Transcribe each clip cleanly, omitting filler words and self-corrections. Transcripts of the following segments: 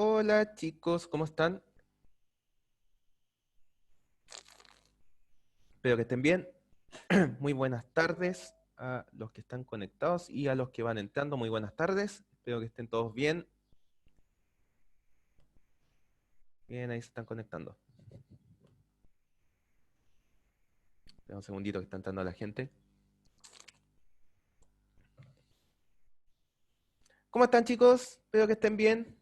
Hola chicos, ¿cómo están? Espero que estén bien. Muy buenas tardes a los que están conectados y a los que van entrando. Muy buenas tardes. Espero que estén todos bien. Bien, ahí se están conectando. Espera un segundito que está entrando la gente. ¿Cómo están chicos? Espero que estén bien.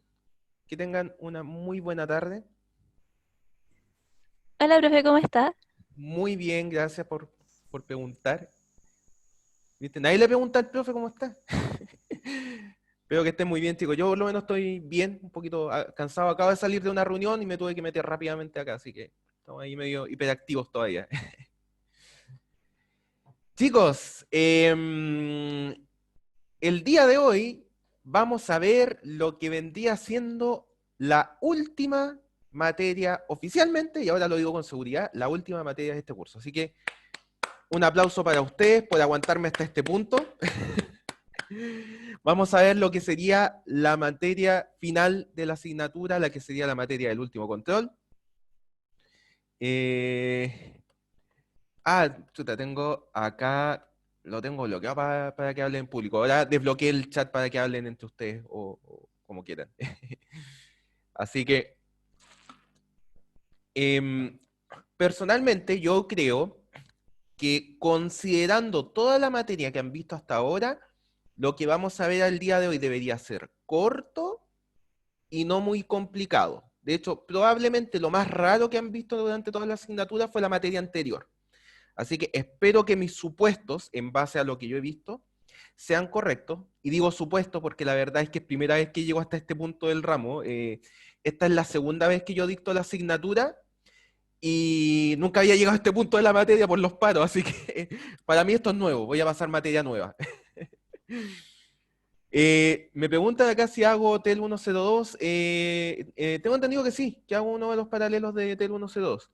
Que tengan una muy buena tarde. Hola, profe, ¿cómo está? Muy bien, gracias por preguntar. ¿Viste? Nadie le pregunta al profe cómo está. Espero que estén muy bien, chicos. Yo por lo menos estoy bien, un poquito cansado. Acabo de salir de una reunión y me tuve que meter rápidamente acá, así que estamos ahí medio hiperactivos todavía. Chicos, el día de hoy vamos a ver lo que vendría siendo la última materia oficialmente, y ahora lo digo con seguridad, la última materia de este curso. Así que un aplauso para ustedes por aguantarme hasta este punto. Vamos a ver lo que sería la materia final de la asignatura, la que sería la materia del último control. Eh, chuta, tengo acá, lo tengo bloqueado para que hablen en público. Ahora desbloqueé el chat para que hablen entre ustedes o como quieran. Así que, em, personalmente yo creo que considerando toda la materia que han visto hasta ahora, lo que vamos a ver al día de hoy debería ser corto y no muy complicado. De hecho, probablemente lo más raro que han visto durante toda la asignatura fue la materia anterior. Así que espero que mis supuestos, en base a lo que yo he visto, sean correctos. Y digo supuesto porque la verdad es que es primera vez que llego hasta este punto del ramo. Esta es la segunda vez que yo dicto la asignatura y nunca había llegado a este punto de la materia por los paros. Así que para mí esto es nuevo. Voy a pasar materia nueva. Me preguntan acá si hago TEL 102. Tengo entendido que sí, que hago uno de los paralelos de TEL 102.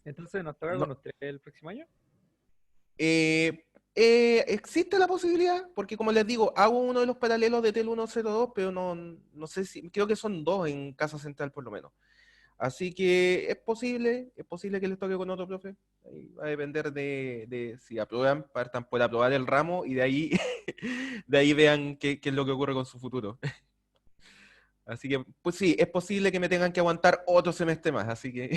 Entonces nos toca con No, usted el próximo año. eh, existe la posibilidad, porque como les digo, hago uno de los paralelos de TEL 102, pero no sé si, creo que son dos en Casa Central por lo menos. Así que es posible que les toque con otro profe. Ahí va a depender de si aprueban, partan por aprobar el ramo y de ahí, de ahí vean qué es lo que ocurre con su futuro. Así que, pues sí, es posible que me tengan que aguantar otro semestre más, así que...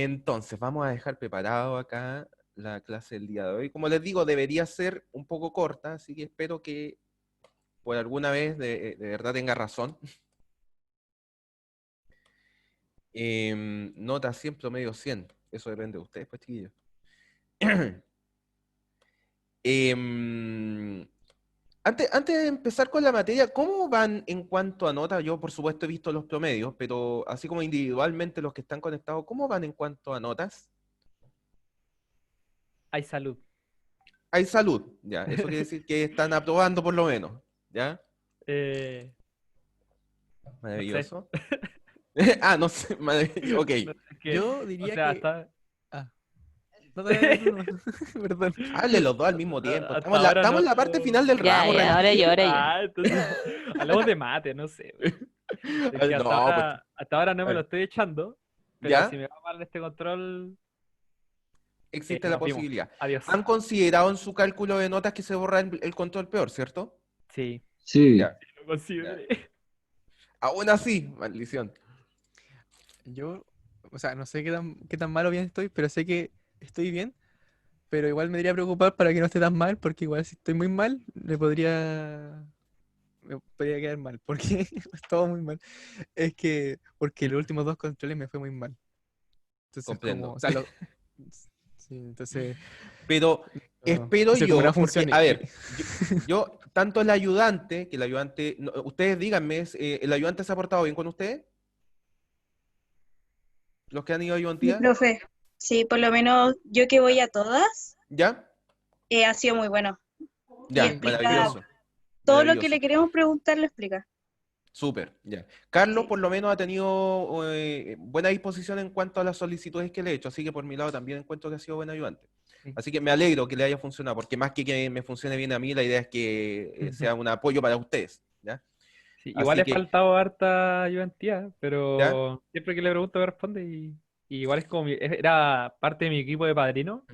entonces, vamos a dejar preparado acá la clase del día de hoy. Como les digo, debería ser un poco corta, así que espero que por alguna vez de verdad tenga razón. Nota 100, promedio 100. Eso depende de ustedes, pues, chiquillos. Em, antes de empezar con la materia, ¿cómo van en cuanto a nota? Yo, por supuesto, he visto los promedios, pero así como individualmente los que están conectados, ¿cómo van en cuanto a notas? Hay salud. Hay salud, ya. Eso quiere decir que están aprobando por lo menos, ¿ya? Eh, no sé. Maravilloso. No sé, maravilloso. Ok. No, es que, Yo o diría sea, que. hasta, Ah, no, dale, dale tú nomás. Perdón. Hable los dos al mismo tiempo. hasta ahora Estamos no. en la parte final del Ya, ramo, ya, ahora yo, relajé. ahora yo. Entonces, hablamos de mate, no sé. Es que No, pues, hasta ahora no a me lo ver. estoy echando, pero si ¿Ya? me va mal en este control, Existe la nos vimos. posibilidad. Adiós. ¿Han considerado en su cálculo de notas que se borra el control peor, cierto? Sí, Sí, Ya, lo ya. consideré. Aún así, maldición. Yo, o sea, no sé qué tan mal o bien estoy, pero sé que estoy bien. Pero igual me debería preocupar para que no esté tan mal, porque igual si estoy muy mal, me podría quedar mal, porque todo muy mal. Es que, porque los últimos dos controles me fue muy mal. Entonces, como, Comprendo. o sea, sí, entonces, Pero espero eso como no yo, porque, funcione. a ver, tanto el ayudante, que el ayudante, ustedes díganme, ¿el ayudante se ha portado bien con ustedes? ¿Los que han ido a Mi ayudantía? profe, sí, por lo menos yo que voy Ya. a todas, ¿Ya? ha sido muy bueno y Ya, explica maravilloso. todo lo que le Maravilloso. queremos preguntar, lo explica. Súper, ya. Carlos Sí. por lo menos ha tenido buena disposición en cuanto a las solicitudes que le he hecho, así que por mi lado también encuentro que ha sido buen ayudante. Sí. Así que me alegro que le haya funcionado, porque más que me funcione bien a mí, la idea es que sea un apoyo para ustedes, ¿ya? Sí, igual Así he que, faltado harta ayudantía, ¿ya? pero siempre que le pregunto me responde y igual es como era parte de mi equipo de padrino,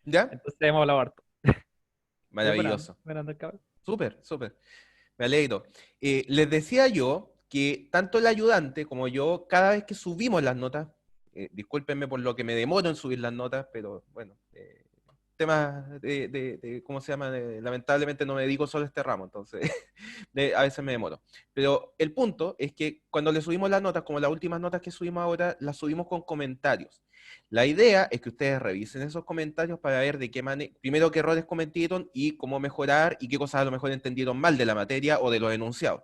¿Ya? entonces hemos hablado harto. Es Maravilloso. buena onda el cabrón. Súper, súper. Me alegro. Les decía yo que tanto el ayudante como yo, cada vez que subimos las notas, discúlpenme por lo que me demoro en subir las notas, pero bueno, temas ¿cómo se llama? Lamentablemente no me dedico solo a este ramo, entonces a veces me demoro. Pero el punto es que cuando le subimos las notas, como las últimas notas que subimos ahora, las subimos con comentarios. La idea es que ustedes revisen esos comentarios para ver de qué manera, primero qué errores cometieron y cómo mejorar y qué cosas a lo mejor entendieron mal de la materia o de los enunciados.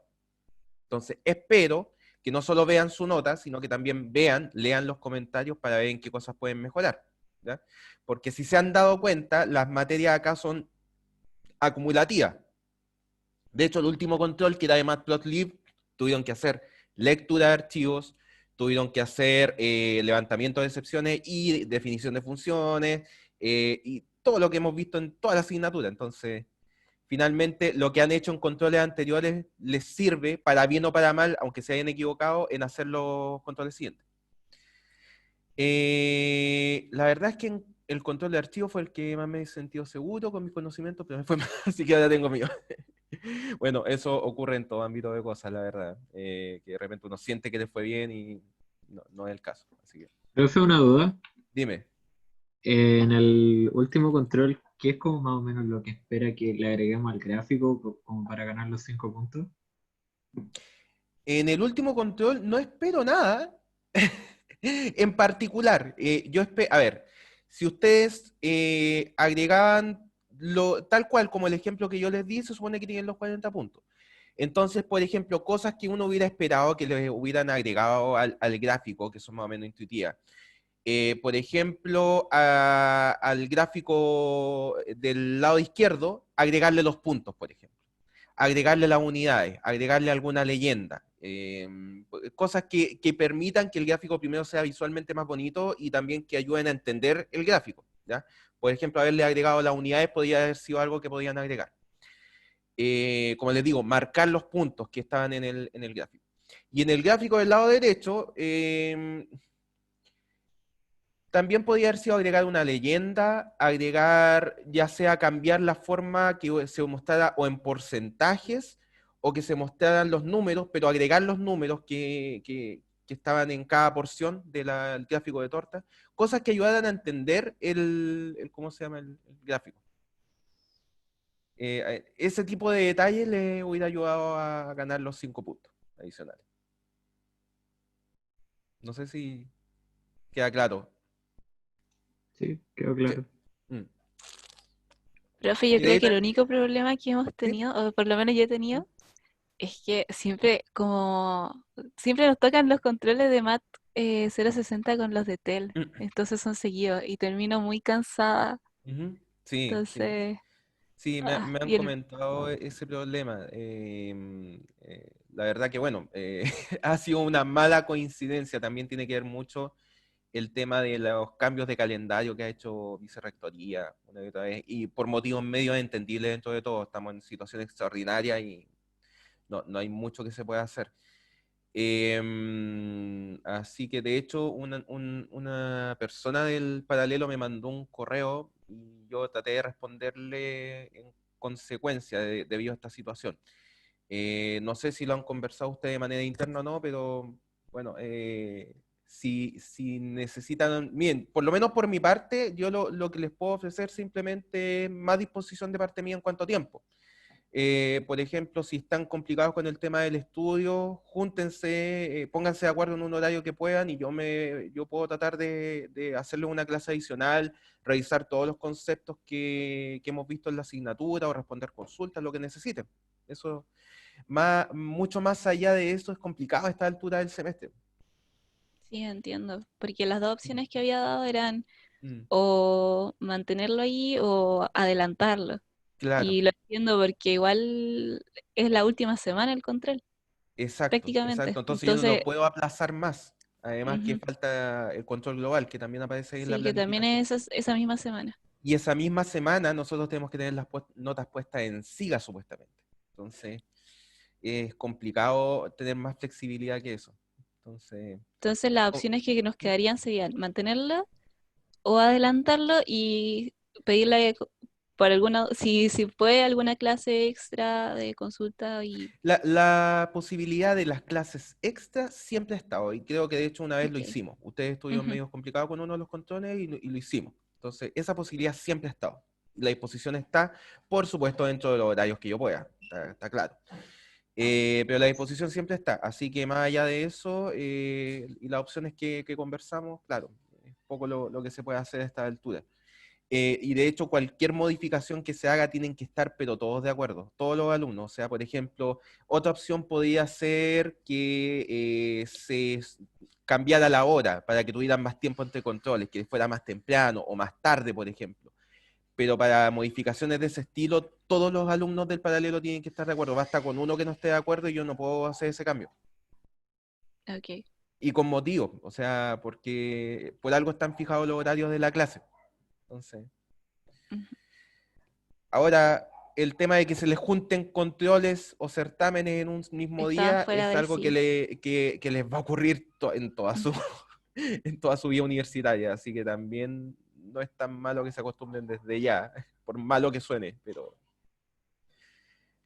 Entonces, espero que no solo vean su nota, sino que también lean los comentarios para ver en qué cosas pueden mejorar. ¿Ya? Porque si se han dado cuenta, las materias acá son acumulativas. De hecho, el último control, que era de Matplotlib, tuvieron que hacer lectura de archivos, tuvieron que hacer levantamiento de excepciones y definición de funciones, y todo lo que hemos visto en toda la asignatura. Entonces, finalmente, lo que han hecho en controles anteriores les sirve, para bien o para mal, aunque se hayan equivocado, en hacer los controles siguientes. La verdad es que en el control de archivos fue el que más me he sentido seguro con mis conocimientos, pero me fue mal, así que ahora tengo mío. Bueno, eso ocurre en todo ámbito de cosas, la verdad. Que de repente uno siente que le fue bien y no es el caso. Así que, Profe, una duda. dime. En el último control, ¿qué es como más o menos lo que espera que le agreguemos al gráfico como para ganar los 5 puntos? En el último control no espero nada en particular. A ver, si ustedes agregaban tal cual como el ejemplo que yo les di, se supone que tienen los 40 puntos. Entonces, por ejemplo, cosas que uno hubiera esperado que les hubieran agregado al gráfico, que son más o menos intuitivas. Por ejemplo, al gráfico del lado izquierdo, agregarle los puntos, por ejemplo. Agregarle las unidades, agregarle alguna leyenda. Cosas que permitan que el gráfico primero sea visualmente más bonito y también que ayuden a entender el gráfico. ¿Ya? Por ejemplo, haberle agregado las unidades podría haber sido algo que podían agregar. Como les digo, marcar los puntos que estaban en el gráfico. Y en el gráfico del lado derecho, también podría haber sido agregar una leyenda, agregar, ya sea cambiar la forma que se mostrara o en porcentajes, o que se mostraran los números, pero agregar los números que estaban en cada porción del gráfico de torta, cosas que ayudaran a entender ¿cómo se llama? El gráfico. Ese tipo de detalles le hubiera ayudado a ganar los 5 puntos adicionales. No sé si queda claro. Sí, quedó Sí. claro. Profe, yo Y de creo ahí que el único problema que hemos sí. tenido, o por lo menos yo he tenido, es que siempre nos tocan los controles de MAT 060 con los de TEL, entonces son seguidos y termino muy cansada, Ujú. Sí, sí. entonces, Sí, me han y el, comentado ese problema. La verdad que, bueno, ha sido una mala coincidencia. También tiene que ver mucho el tema de los cambios de calendario que ha hecho Vicerrectoría una y otra vez, y por motivos medio entendibles dentro de todo. Estamos en situación extraordinaria y no hay mucho que se pueda hacer. Así que de hecho una persona del paralelo me mandó un correo y yo traté de responderle en consecuencia debido a esta situación. No sé si lo han conversado ustedes de manera interna o no, pero bueno, si necesitan, bien, por lo menos por mi parte, yo lo que les puedo ofrecer simplemente es más disposición de parte mía en cuanto a tiempo. Por ejemplo, si están complicados con el tema del estudio, júntense, pónganse de acuerdo en un horario que puedan y yo puedo tratar de hacerles una clase adicional, revisar todos los conceptos que hemos visto en la asignatura o responder consultas, lo que necesiten. Eso, mucho más allá de eso, es complicado a esta altura del semestre. sí, entiendo, porque las dos opciones que había dado eran Mm, o mantenerlo ahí o adelantarlo, claro, y lo entiendo porque igual es la última semana el control, exacto, exacto. prácticamente, Entonces yo no entonces, lo puedo aplazar más. Además que ujú, falta el control global, que también aparece ahí en la sí, que también planificación. es esa misma semana. Y esa misma semana nosotros tenemos que tener las notas puestas en SIGA, supuestamente. Entonces, es complicado tener más flexibilidad que eso. Entonces las Oh, opciones que nos quedarían serían mantenerlo o adelantarlo y pedirle por alguna, si puede, alguna clase extra de consulta y la posibilidad de las clases extras siempre ha estado, y creo que de hecho una vez lo ok. hicimos. Ustedes estuvieron Ujú. medio complicados con uno de los controles y lo hicimos. Entonces, esa posibilidad siempre ha estado. La disposición está, por supuesto, dentro de los horarios que yo pueda, está claro. Pero la disposición siempre está. Así que más allá de eso, y las opciones que conversamos, claro, es poco lo que se puede hacer a esta altura. Y de hecho, cualquier modificación que se haga tienen que estar, pero todos de acuerdo, todos los alumnos. O sea, por ejemplo, otra opción podría ser que cambiara la hora para que tuvieran más tiempo entre controles, que fuera más temprano o más tarde, por ejemplo. Pero para modificaciones de ese estilo, todos los alumnos del paralelo tienen que estar de acuerdo. Basta con uno que no esté de acuerdo y yo no puedo hacer ese cambio. Ok. Y con motivo, o sea, porque por algo están fijados los horarios de la clase. Entonces, Ujú. ahora, el tema de que se les junten controles o certámenes en un mismo Está día fuera es del algo sí. que les va a ocurrir en toda su, en toda su vida universitaria. Así que también no es tan malo que se acostumbren desde ya, por malo que suene, pero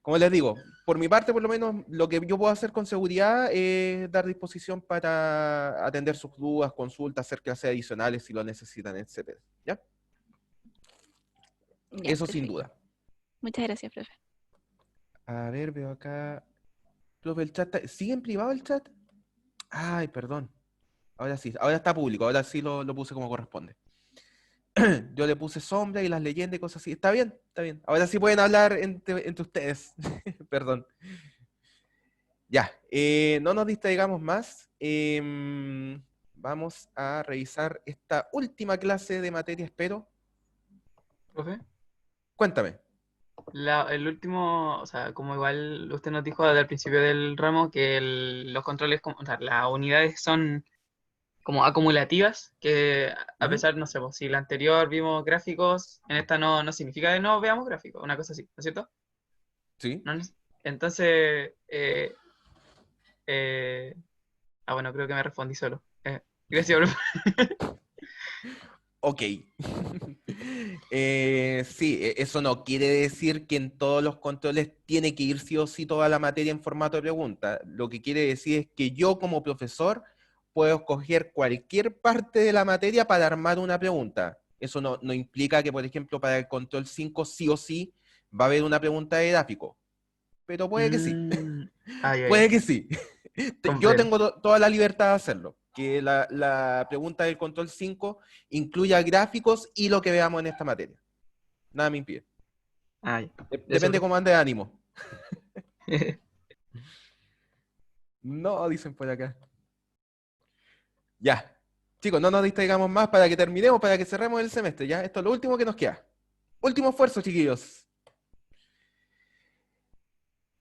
como les digo, por mi parte, por lo menos, lo que yo puedo hacer con seguridad es dar disposición para atender sus dudas, consultas, hacer clases adicionales si lo necesitan, etcétera. ¿Ya? Ya, Eso sin perfecto. duda. Muchas gracias, profe. A ver, veo acá. Profe, el chat ¿sigue en privado el chat? Ay, perdón. Ahora sí, ahora está público, ahora sí lo puse como corresponde. Yo le puse sombra y las leyendas y cosas así. Está bien, está bien. Ahora sí pueden hablar entre ustedes. Perdón. Ya, no nos distraigamos más. Vamos a revisar esta última clase de materia, espero. Profe, Cuéntame. el último, o sea, como igual usted nos dijo desde el principio del ramo que los controles, o sea, las unidades son como acumulativas, que a Ujú. pesar, no sé, pues, si la anterior vimos gráficos, en esta no significa que no veamos gráficos, una cosa así, ¿no es cierto? Sí. ¿No? Entonces, eh, bueno, creo que me respondí solo. Gracias, profe. Ok. Sí, eso no quiere decir que en todos los controles tiene que ir sí o sí toda la materia en formato de pregunta. Lo que quiere decir es que yo como profesor puedo escoger cualquier parte de la materia para armar una pregunta. Eso no implica que, por ejemplo, para el control 5 sí o sí va a haber una pregunta de gráfico, pero puede que sí. Ay, Puede ay, que sí. Yo comprendo. tengo toda la libertad de hacerlo. Que la pregunta del control 5 incluya gráficos y lo que veamos en esta materia. Nada me impide. Ay, gracias, Depende profe. cómo ande de ánimo. No, dicen por acá. Ya. Chicos, no nos distraigamos más para que terminemos, para que cerremos el semestre. Ya, esto es lo último que nos queda. Último esfuerzo, chiquillos.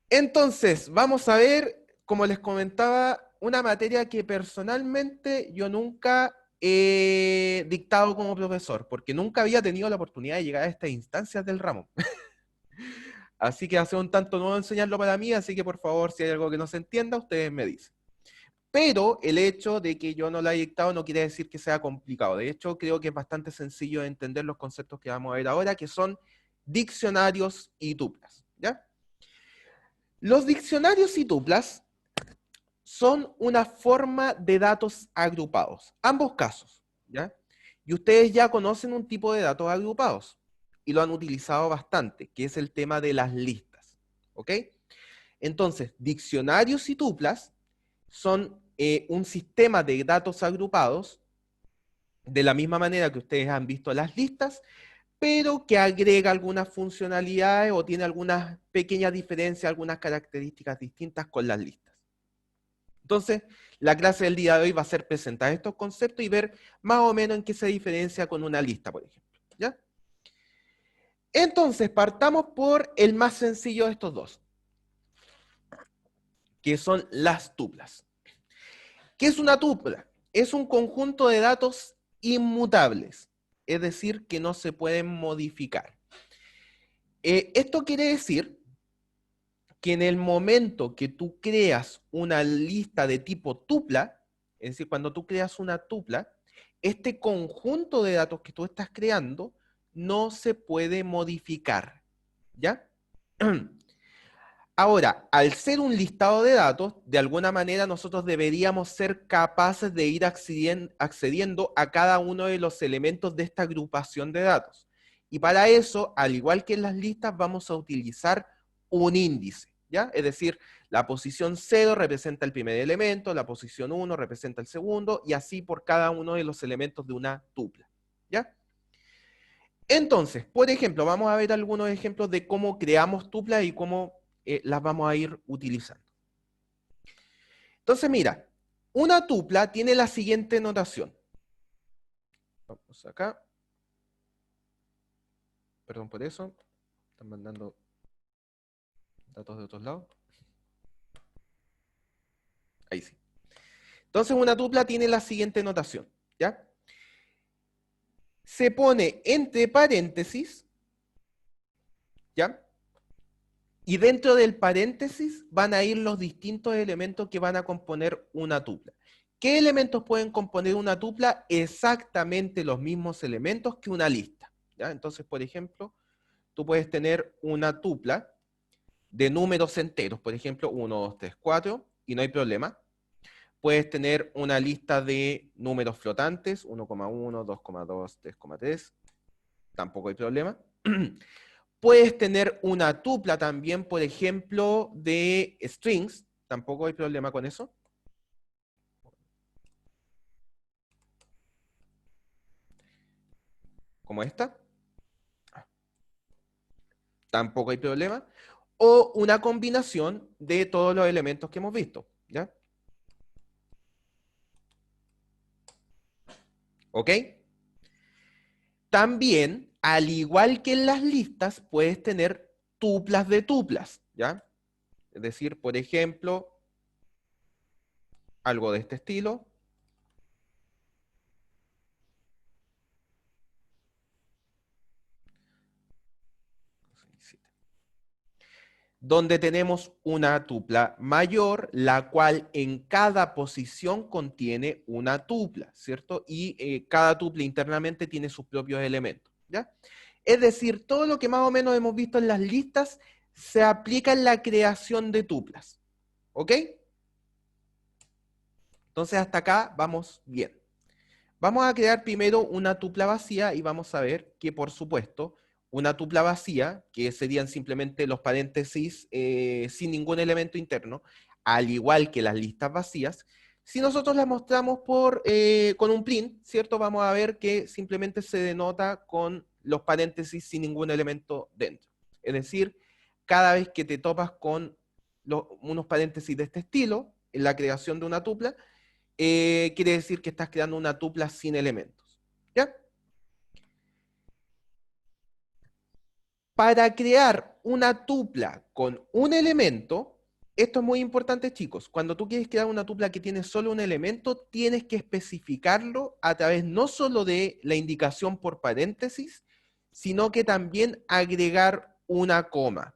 Entonces, vamos a ver, como les comentaba, una materia que personalmente yo nunca he dictado como profesor, porque nunca había tenido la oportunidad de llegar a estas instancias del ramo. Así que hace un tanto nuevo enseñarlo para mí, así que por favor, si hay algo que no se entienda, ustedes me dicen. Pero el hecho de que yo no la haya dictado no quiere decir que sea complicado. De hecho, creo que es bastante sencillo de entender los conceptos que vamos a ver ahora, que son diccionarios y tuplas. ¿Ya? Los diccionarios y tuplas son una forma de datos agrupados. Ambos casos, ¿ya? Y ustedes ya conocen un tipo de datos agrupados y lo han utilizado bastante, que es el tema de las listas, ¿ok? Entonces, diccionarios y tuplas son un sistema de datos agrupados de la misma manera que ustedes han visto las listas, pero que agrega algunas funcionalidades o tiene algunas pequeñas diferencias, algunas características distintas con las listas. Entonces, la clase del día de hoy va a ser presentar estos conceptos y ver más o menos en qué se diferencia con una lista, por ejemplo. ¿Ya? Entonces, partamos por el más sencillo de estos dos, que son las tuplas. ¿Qué es una tupla? Es un conjunto de datos inmutables, es decir, que no se pueden modificar. Esto quiere decir que en el momento que tú creas una lista de tipo tupla, es decir, cuando tú creas una tupla, este conjunto de datos que tú estás creando no se puede modificar, ¿ya? Ahora, al ser un listado de datos, de alguna manera nosotros deberíamos ser capaces de ir accediendo a cada uno de los elementos de esta agrupación de datos. Y para eso, al igual que en las listas, vamos a utilizar un índice, ¿ya? Es decir, la posición 0 representa el primer elemento, la posición 1 representa el segundo, y así por cada uno de los elementos de una tupla, ¿ya? Entonces, por ejemplo, vamos a ver algunos ejemplos de cómo creamos tuplas y cómo las vamos a ir utilizando. Entonces, mira, una tupla tiene la siguiente notación. Vamos acá. Perdón por eso. Están mandando datos de otros lados. Ahí sí. Entonces, una tupla tiene la siguiente notación, ¿ya? Se pone entre paréntesis, ¿ya? Y dentro del paréntesis van a ir los distintos elementos que van a componer una tupla. ¿Qué elementos pueden componer una tupla? Exactamente los mismos elementos que una lista, ¿ya? Entonces, por ejemplo, tú puedes tener una tupla de números enteros, por ejemplo, 1, 2, 3, 4, y no hay problema. Puedes tener una lista de números flotantes, 1,1, 2,2, 3,3, tampoco hay problema. Puedes tener una tupla también, por ejemplo, de strings. Tampoco hay problema con eso. Como esta. Tampoco hay problema. O una combinación de todos los elementos que hemos visto, ¿ya? ¿Ok? También, al igual que en las listas, puedes tener tuplas de tuplas, ¿ya? Es decir, por ejemplo, algo de este estilo. Donde tenemos una tupla mayor, la cual en cada posición contiene una tupla, ¿cierto? Y cada tupla internamente tiene sus propios elementos, ¿ya? Es decir, todo lo que más o menos hemos visto en las listas se aplica en la creación de tuplas, ¿ok? Entonces hasta acá vamos bien. Vamos a crear primero una tupla vacía y vamos a ver que, por supuesto, una tupla vacía, que serían simplemente los paréntesis sin ningún elemento interno, al igual que las listas vacías, si nosotros las mostramos con un print, ¿cierto? Vamos a ver que simplemente se denota con los paréntesis sin ningún elemento dentro. Es decir, cada vez que te topas con unos paréntesis de este estilo, en la creación de una tupla, quiere decir que estás creando una tupla sin elementos, ¿ya? Para crear una tupla con un elemento, esto es muy importante, chicos. Cuando tú quieres crear una tupla que tiene solo un elemento, tienes que especificarlo a través no solo de la indicación por paréntesis, sino que también agregar una coma,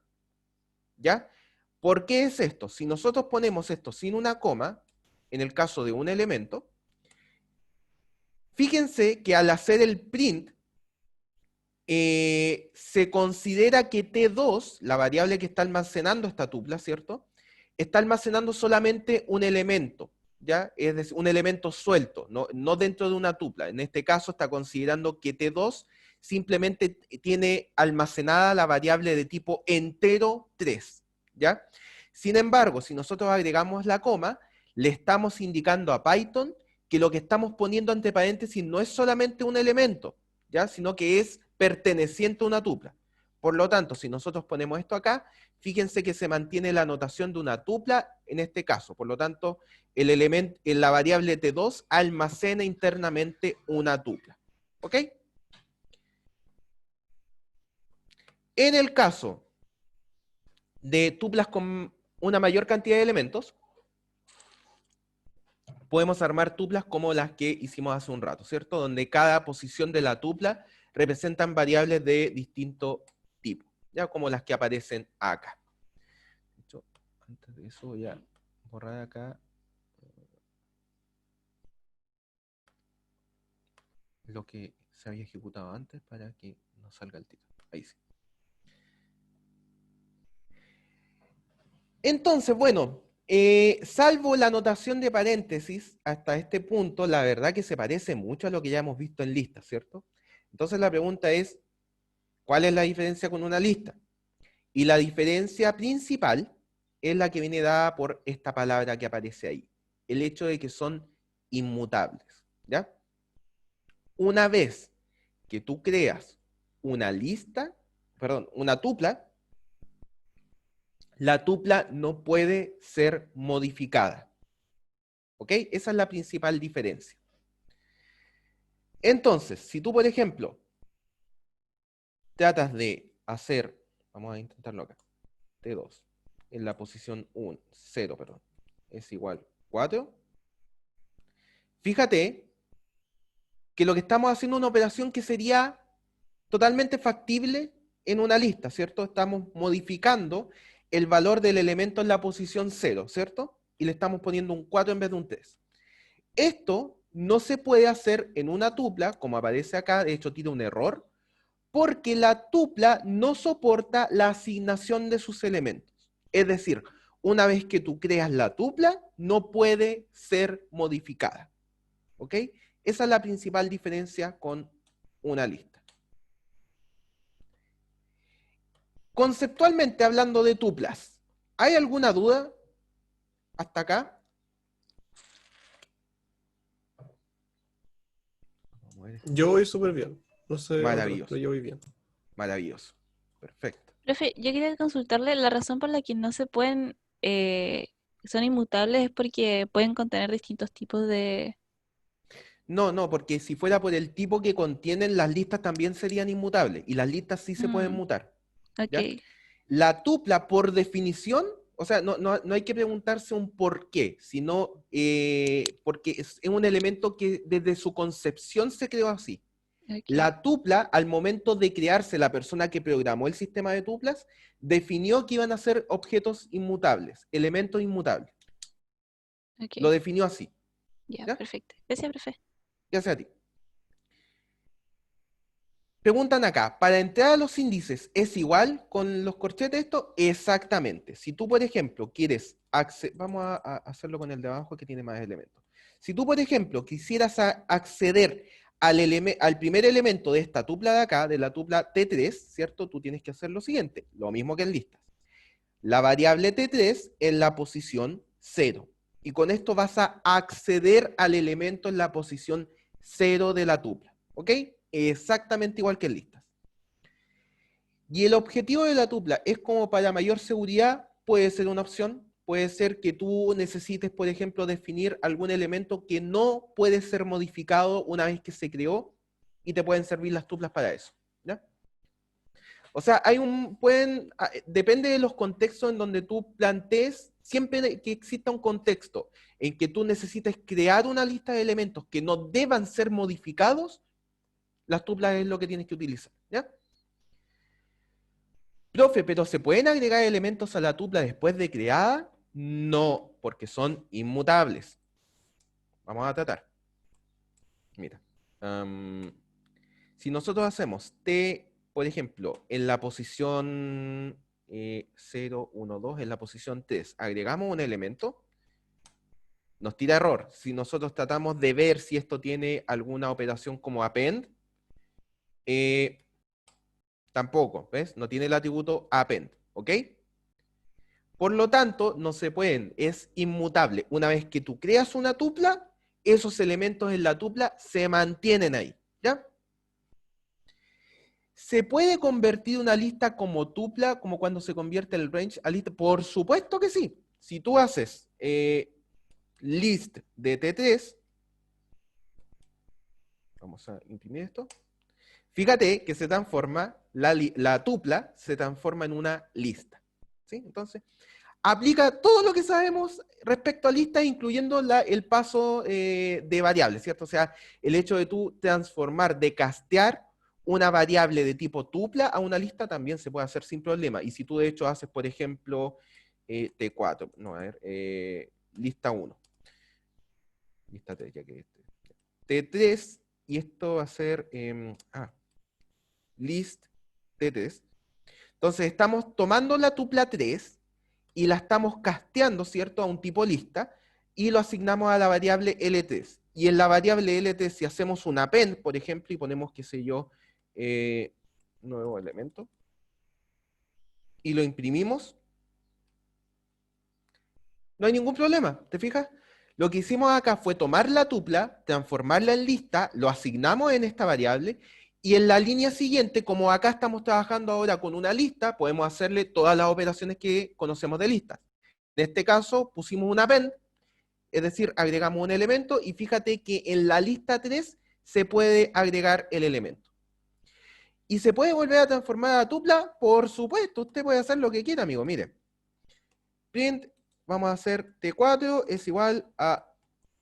¿ya? ¿Por qué es esto? Si nosotros ponemos esto sin una coma, en el caso de un elemento, fíjense que al hacer el print, se considera que T2, la variable que está almacenando esta tupla, ¿cierto? Está almacenando solamente un elemento, ¿ya? Es decir, un elemento suelto, no dentro de una tupla. En este caso está considerando que T2 simplemente tiene almacenada la variable de tipo entero 3, ¿ya? Sin embargo, si nosotros agregamos la coma, le estamos indicando a Python que lo que estamos poniendo entre paréntesis no es solamente un elemento, ¿ya? Sino que es perteneciente a una tupla. Por lo tanto, si nosotros ponemos esto acá, fíjense que se mantiene la notación de una tupla en este caso. Por lo tanto, la variable T2 almacena internamente una tupla. ¿Ok? En el caso de tuplas con una mayor cantidad de elementos, podemos armar tuplas como las que hicimos hace un rato, ¿cierto? Donde cada posición de la tupla representan variables de distinto tipo, ya como las que aparecen acá. de eso voy a borrar acá lo que se había ejecutado antes para que no salga el título. Ahí sí. Entonces, bueno, salvo la anotación de paréntesis, hasta este punto, la verdad que se parece mucho a lo que ya hemos visto en listas, ¿cierto? Entonces la pregunta es, ¿cuál es la diferencia con una lista? Y la diferencia principal es la que viene dada por esta palabra que aparece ahí. El hecho de que son inmutables, ¿ya? Una vez que tú creas una lista, perdón, una tupla, la tupla no puede ser modificada. ¿Ok? Esa es la principal diferencia. Entonces, si tú, por ejemplo, tratas de hacer, vamos a intentarlo acá, T2, en la posición 1, 0, perdón, es igual 4, fíjate que lo que estamos haciendo es una operación que sería totalmente factible en una lista, ¿cierto? Estamos modificando el valor del elemento en la posición 0, ¿cierto? Y le estamos poniendo un 4 en vez de un 3. Esto no se puede hacer en una tupla, como aparece acá, de hecho tiene un error, porque la tupla no soporta la asignación de sus elementos. Es decir, una vez que tú creas la tupla, no puede ser modificada. ¿Ok? Esa es la principal diferencia con una lista. Conceptualmente hablando de tuplas, ¿hay alguna duda hasta acá? Yo voy súper bien. No sé, otros, Maravilloso. pero yo voy bien. Maravilloso. Perfecto. Profe, yo quería consultarle la razón por la que no se pueden, son inmutables es porque pueden contener distintos tipos de... No, porque si fuera por el tipo que contienen, las listas también serían inmutables. Y las listas sí se pueden mutar. ¿Ya? Ok, La tupla, por definición, o sea, no hay que preguntarse un por qué, sino porque es un elemento que desde su concepción se creó así. ok, La tupla, al momento de crearse, la persona que programó el sistema de tuplas, definió que iban a ser objetos inmutables, elementos inmutables. ok. Lo definió así. Ya, ¿Ya? perfecto. Gracias, profe. Gracias a ti. Preguntan acá, ¿para entrar a los índices es igual con los corchetes esto? Exactamente. Si tú, por ejemplo, quieres acceder, vamos a hacerlo con el de abajo que tiene más elementos. Si tú, por ejemplo, quisieras acceder al primer elemento de esta tupla de acá, de la tupla T3, ¿cierto? Tú tienes que hacer lo siguiente, lo mismo que en listas. La variable T3 en la posición 0. Y con esto vas a acceder al elemento en la posición 0 de la tupla. ¿Ok? Exactamente igual que en listas. Y el objetivo de la tupla es como para mayor seguridad, puede ser una opción, puede ser que tú necesites, por ejemplo, definir algún elemento que no puede ser modificado una vez que se creó y te pueden servir las tuplas para eso. ¿Ya? O sea, depende de los contextos en donde tú plantees, siempre que exista un contexto en que tú necesites crear una lista de elementos que no deban ser modificados, las tuplas es lo que tienes que utilizar, ¿ya? Profe, ¿pero se pueden agregar elementos a la tupla después de creada? No, porque son inmutables. Vamos a tratar. Mira. Si nosotros hacemos T, por ejemplo, en la posición 0, 1, 2, en la posición 3, agregamos un elemento, nos tira error. Si nosotros tratamos de ver si esto tiene alguna operación como append, tampoco, ¿ves? No tiene el atributo append, ¿ok? Por lo tanto, no se pueden, es inmutable. Una vez que tú creas una tupla, esos elementos en la tupla se mantienen ahí, ¿ya? ¿Se puede convertir una lista como tupla, como cuando se convierte el range a lista? Por supuesto que sí. Si tú haces list de T3, vamos a imprimir esto, fíjate que se transforma, la tupla se transforma en una lista. ¿Sí? Entonces, aplica todo lo que sabemos respecto a listas, incluyendo el paso de variables, ¿cierto? O sea, el hecho de tú transformar, de castear una variable de tipo tupla a una lista también se puede hacer sin problema. Y si tú de hecho haces, por ejemplo, T4. No, a ver, lista 1. Lista 3, ya que este. T3, y esto va a ser list T3. Entonces estamos tomando la tupla 3 y la estamos casteando, ¿cierto?, a un tipo lista y lo asignamos a la variable L3. Y en la variable L3, si hacemos un append, por ejemplo, y ponemos, qué sé yo, nuevo elemento, y lo imprimimos, no hay ningún problema, ¿te fijas? Lo que hicimos acá fue tomar la tupla, transformarla en lista, lo asignamos en esta variable, y en la línea siguiente, como acá estamos trabajando ahora con una lista, podemos hacerle todas las operaciones que conocemos de listas. En este caso, pusimos un append, es decir, agregamos un elemento, y fíjate que en la lista 3 se puede agregar el elemento. ¿Y se puede volver a transformar a tupla? Por supuesto, usted puede hacer lo que quiera, amigo. Mire, print, vamos a hacer T4 es igual a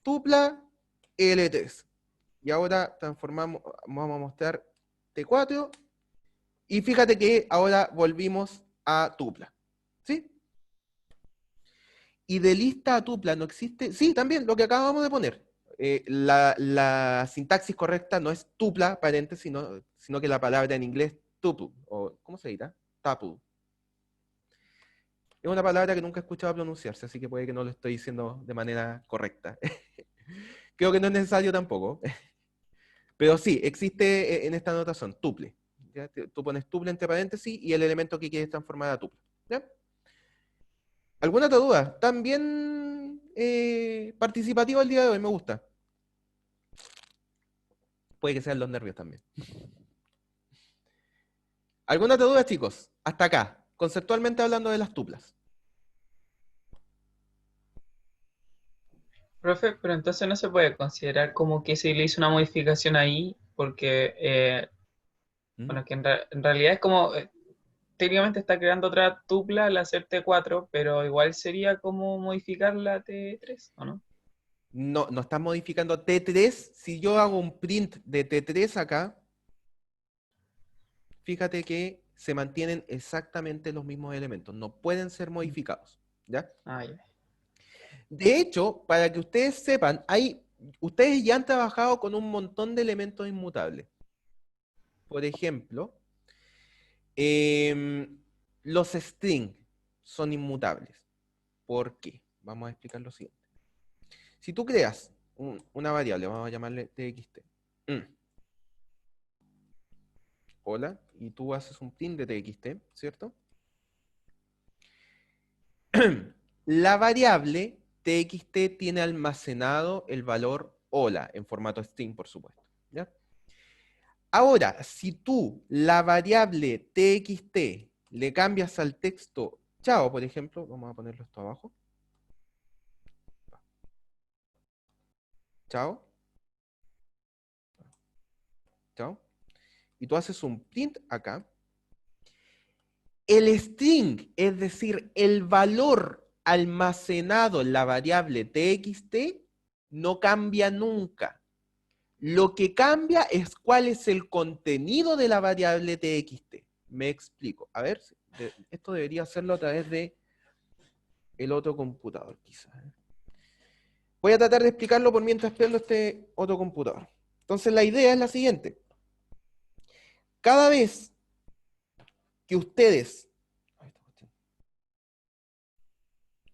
tupla L3. Y ahora transformamos, vamos a mostrar T4, y fíjate que ahora volvimos a tupla. ¿Sí? Y de lista a tupla no existe, sí, también lo que acabamos de poner. La sintaxis correcta no es tupla, paréntesis, sino que la palabra en inglés tuple, o ¿cómo se dirá? Tuple. Es una palabra que nunca he escuchado pronunciarse, así que puede que no lo estoy diciendo de manera correcta. Creo que no es necesario tampoco. Pero sí, existe en esta notación, tuple. ¿Ya? Tú pones tuple entre paréntesis y el elemento que quieres transformar a tuple. ¿Ya? ¿Alguna otra duda? También participativo el día de hoy, me gusta. Puede que sean los nervios también. ¿Alguna otra duda, chicos? Hasta acá, conceptualmente hablando de las tuplas. Profe, pero entonces no se puede considerar como que se le hizo una modificación ahí, porque, bueno, que en realidad es como, técnicamente está creando otra tupla al hacer T4, pero igual sería como modificar la T3, ¿o no? No, no estás modificando T3. Si yo hago un print de T3 acá, fíjate que se mantienen exactamente los mismos elementos. No pueden ser modificados. ¿Ya? Ah, ya. De hecho, para que ustedes sepan, ustedes ya han trabajado con un montón de elementos inmutables. Por ejemplo, los string son inmutables. ¿Por qué? Vamos a explicar lo siguiente. Si tú creas una variable, vamos a llamarle txt. Hola, y tú haces un print de txt, ¿cierto? La variable txt tiene almacenado el valor hola en formato string, por supuesto. ¿Ya? Ahora, si tú la variable txt le cambias al texto chao, por ejemplo, vamos a ponerlo esto abajo. Chao. Chao. Y tú haces un print acá. El string, es decir, el valor almacenado en la variable txt, no cambia nunca. Lo que cambia es cuál es el contenido de la variable txt. Me explico. A ver, esto debería hacerlo a través de el otro computador, quizás. Voy a tratar de explicarlo por mientras prendo este otro computador. Entonces la idea es la siguiente. Cada vez que ustedes...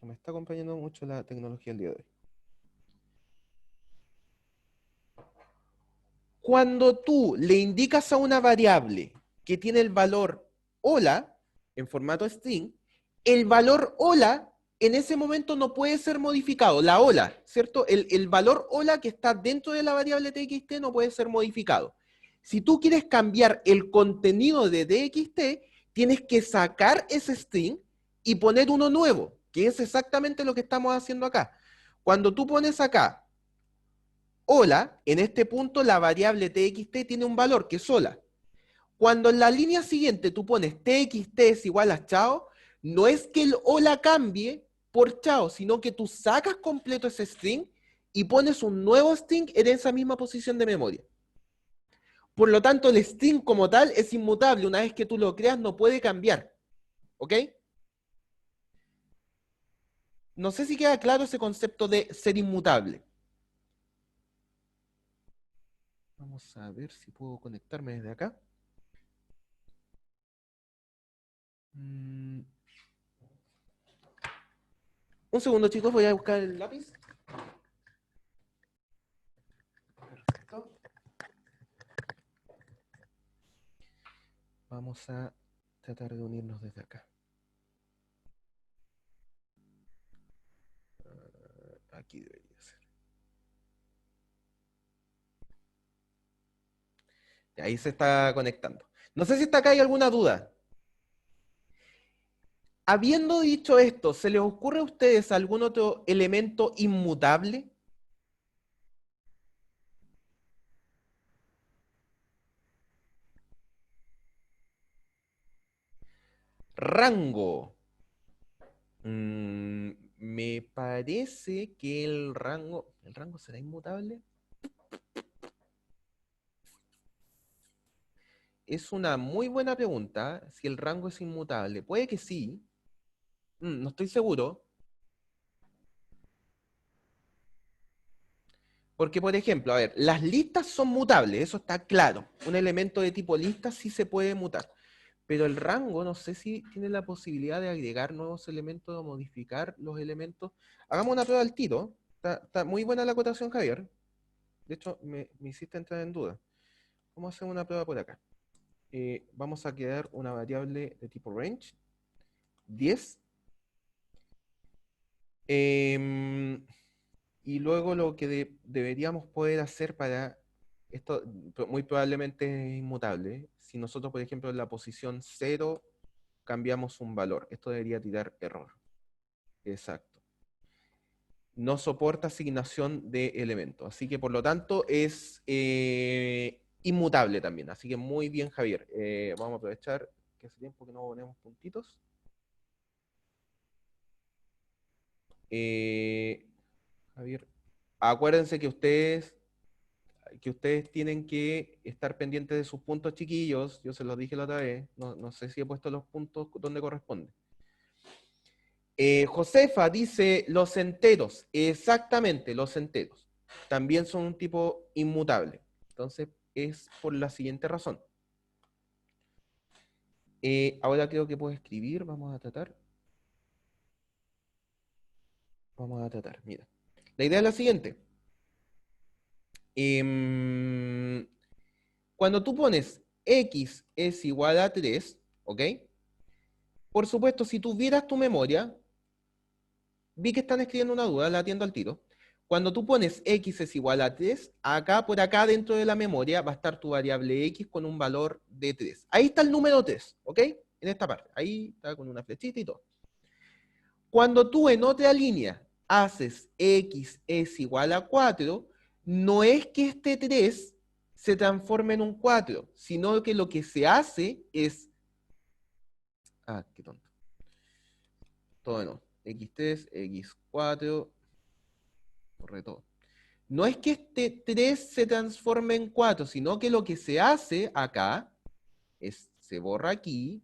Me está acompañando mucho la tecnología el día de hoy. Cuando tú le indicas a una variable que tiene el valor hola, en formato string, el valor hola en ese momento no puede ser modificado. La hola, ¿cierto? El valor hola que está dentro de la variable txt no puede ser modificado. Si tú quieres cambiar el contenido de txt, tienes que sacar ese string y poner uno nuevo, que es exactamente lo que estamos haciendo acá. Cuando tú pones acá hola, en este punto la variable txt tiene un valor que es hola. Cuando en la línea siguiente tú pones txt es igual a chao, no es que el hola cambie por chao, sino que tú sacas completo ese string y pones un nuevo string en esa misma posición de memoria. Por lo tanto, el string como tal es inmutable. Una vez que tú lo creas, no puede cambiar. ¿Ok? No sé si queda claro ese concepto de ser inmutable. Vamos a ver si puedo conectarme desde acá. Un segundo, chicos, voy a buscar el lápiz. Perfecto. Vamos a tratar de unirnos desde acá. Aquí debería ser. Y ahí se está conectando. No sé si está acá hay alguna duda. Habiendo dicho esto, ¿se les ocurre a ustedes algún otro elemento inmutable? Rango. Me parece que ¿el rango será inmutable? Es una muy buena pregunta, si el rango es inmutable. Puede que sí. No estoy seguro. Porque, por ejemplo, a ver, las listas son mutables, eso está claro. Un elemento de tipo lista sí se puede mutar. Pero el rango, no sé si tiene la posibilidad de agregar nuevos elementos o modificar los elementos. Hagamos una prueba al tiro. Está muy buena la acotación, Javier. De hecho, me hiciste entrar en duda. Vamos a hacer una prueba por acá. Vamos a crear una variable de tipo range. 10. Y luego lo que deberíamos poder hacer para... Esto muy probablemente es inmutable. Si nosotros, por ejemplo, en la posición 0 cambiamos un valor. Esto debería tirar error. Exacto. No soporta asignación de elementos. Así que, por lo tanto, es inmutable también. Así que muy bien, Javier. Vamos a aprovechar que hace tiempo que no ponemos puntitos. Javier, acuérdense que ustedes tienen que estar pendientes de sus puntos, chiquillos. Yo se los dije la otra vez. No sé si he puesto los puntos donde corresponde. Josefa dice los enteros. Exactamente, los enteros. También son un tipo inmutable. Entonces, es por la siguiente razón. Ahora creo que puedo escribir. Vamos a tratar. Mira. La idea es la siguiente. Cuando tú pones x es igual a 3, ¿ok? Por supuesto, si tú vieras tu memoria, vi que están escribiendo una duda, la atiendo al tiro. Cuando tú pones x es igual a 3, acá por acá dentro de la memoria va a estar tu variable x con un valor de 3. Ahí está el número 3, ¿ok? En esta parte. Ahí está con una flechita y todo. Cuando tú en otra línea haces x es igual a 4, no es que este 3 se transforme en un 4, sino que lo que se hace es... Ah, qué tonto. Todo no. x3, x4, corre todo. No es que este 3 se transforme en 4, sino que lo que se hace acá es, se borra aquí,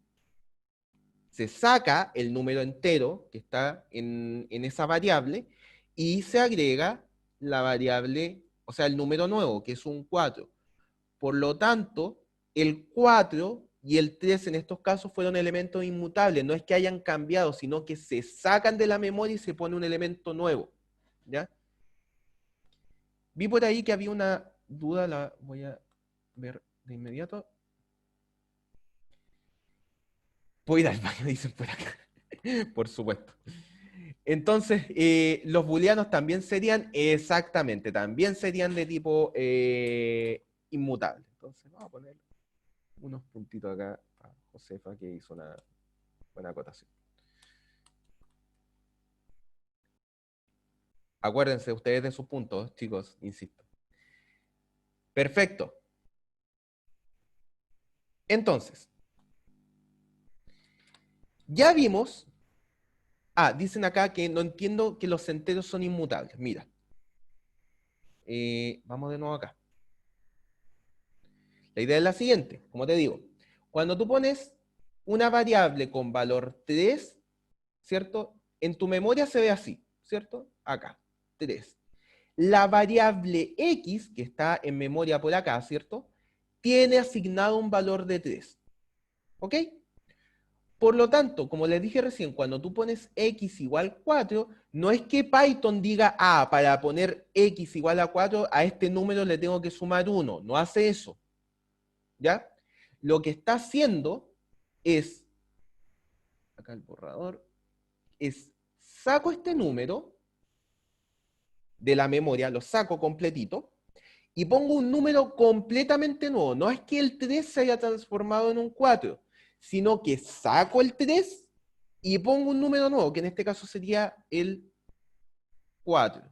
se saca el número entero que está en esa variable y se agrega la variable, o sea, el número nuevo, que es un 4. Por lo tanto, el 4 y el 3 en estos casos fueron elementos inmutables. No es que hayan cambiado, sino que se sacan de la memoria y se pone un elemento nuevo. ¿Ya? Vi por ahí que había una duda, la voy a ver de inmediato. Puedo ir al baño, dicen por acá. Por supuesto. Entonces, los booleanos también serían, exactamente, también serían de tipo inmutable. Entonces, vamos a poner unos puntitos acá a Josefa, que hizo una buena acotación. Acuérdense ustedes de sus puntos, chicos, insisto. Perfecto. Entonces, ya vimos... dicen acá que no entiendo que los enteros son inmutables. Mira. Vamos de nuevo acá. La idea es la siguiente, como te digo. Cuando tú pones una variable con valor 3, ¿cierto? En tu memoria se ve así. ¿cierto? Acá, 3. La variable X, que está en memoria por acá, ¿cierto? Tiene asignado un valor de 3. ¿Ok? Por lo tanto, como les dije recién, cuando tú pones X igual 4, no es que Python diga, para poner X igual a 4, a este número le tengo que sumar 1. No hace eso. ¿Ya? Lo que está haciendo es, acá el borrador, es saco este número de la memoria, lo saco completito, y pongo un número completamente nuevo. No es que el 3 se haya transformado en un 4, sino que saco el 3 y pongo un número nuevo, que en este caso sería el 4.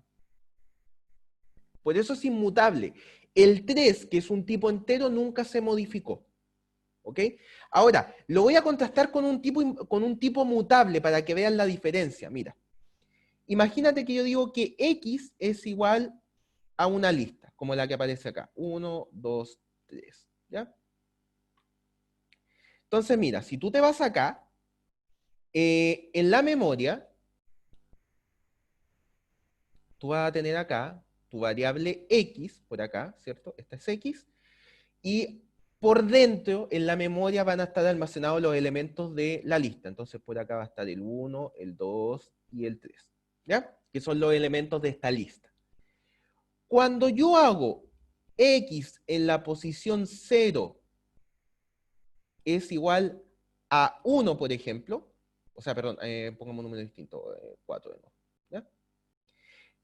Por eso es inmutable. El 3, que es un tipo entero, nunca se modificó. ¿Ok? Ahora, lo voy a contrastar con un tipo mutable para que vean la diferencia. Mira, imagínate que yo digo que X es igual a una lista, como la que aparece acá. 1, 2, 3. ¿Ya? Entonces, mira, si tú te vas acá, en la memoria, tú vas a tener acá tu variable X, por acá, ¿cierto? Esta es X. Y por dentro, en la memoria, van a estar almacenados los elementos de la lista. Entonces, por acá va a estar el 1, el 2 y el 3. ¿Ya? Que son los elementos de esta lista. Cuando yo hago X en la posición 0 es igual a 1, por ejemplo, o sea, perdón, pongamos un número distinto, 4 de nuevo. ¿Ya?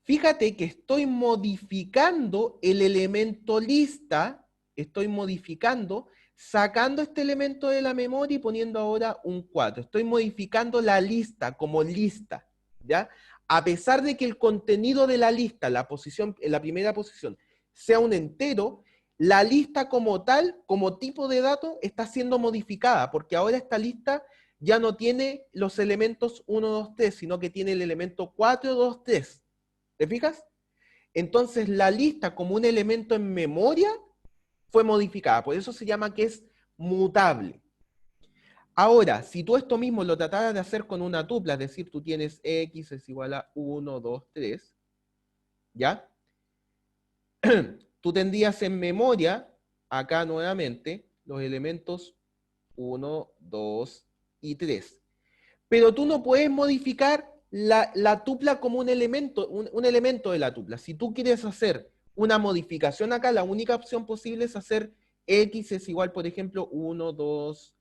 Fíjate que estoy modificando el elemento lista, estoy modificando, sacando este elemento de la memoria y poniendo ahora un 4. Estoy modificando la lista como lista, ¿ya? A pesar de que el contenido de la lista, la primera posición, sea un entero, la lista como tal, como tipo de dato, está siendo modificada, porque ahora esta lista ya no tiene los elementos 1, 2, 3, sino que tiene el elemento 4, 2, 3. ¿Te fijas? Entonces la lista como un elemento en memoria fue modificada. Por eso se llama que es mutable. Ahora, si tú esto mismo lo trataras de hacer con una tupla, es decir, tú tienes X es igual a 1, 2, 3, ¿ya? Tú tendrías en memoria, acá nuevamente, los elementos 1, 2 y 3. Pero tú no puedes modificar la tupla como un elemento de la tupla. Si tú quieres hacer una modificación acá, la única opción posible es hacer X es igual, por ejemplo, 1, 2,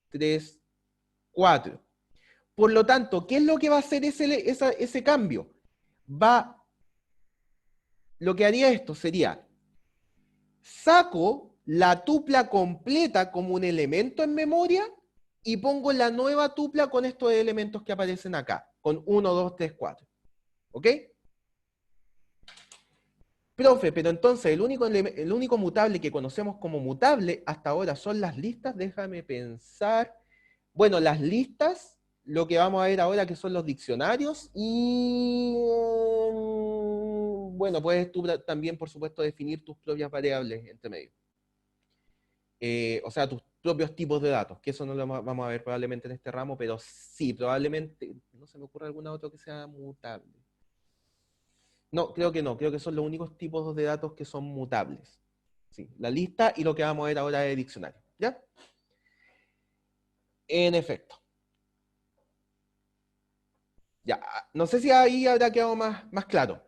3, 4. Por lo tanto, ¿qué es lo que va a hacer ese cambio? Lo que haría esto sería, saco la tupla completa como un elemento en memoria y pongo la nueva tupla con estos elementos que aparecen acá, con 1, 2, 3, 4. ¿Ok? Profe, pero entonces el único mutable que conocemos como mutable hasta ahora son las listas. Déjame pensar. Bueno, las listas, lo que vamos a ver ahora que son los diccionarios y... bueno, puedes tú también, por supuesto, definir tus propias variables entre medio. O sea, tus propios tipos de datos, que eso no lo vamos a ver probablemente en este ramo, pero sí, probablemente, no se me ocurre alguna otra que sea mutable. No, creo que son los únicos tipos de datos que son mutables. Sí, la lista y lo que vamos a ver ahora es el diccionario, ¿ya? En efecto. Ya, no sé si ahí habrá quedado más claro.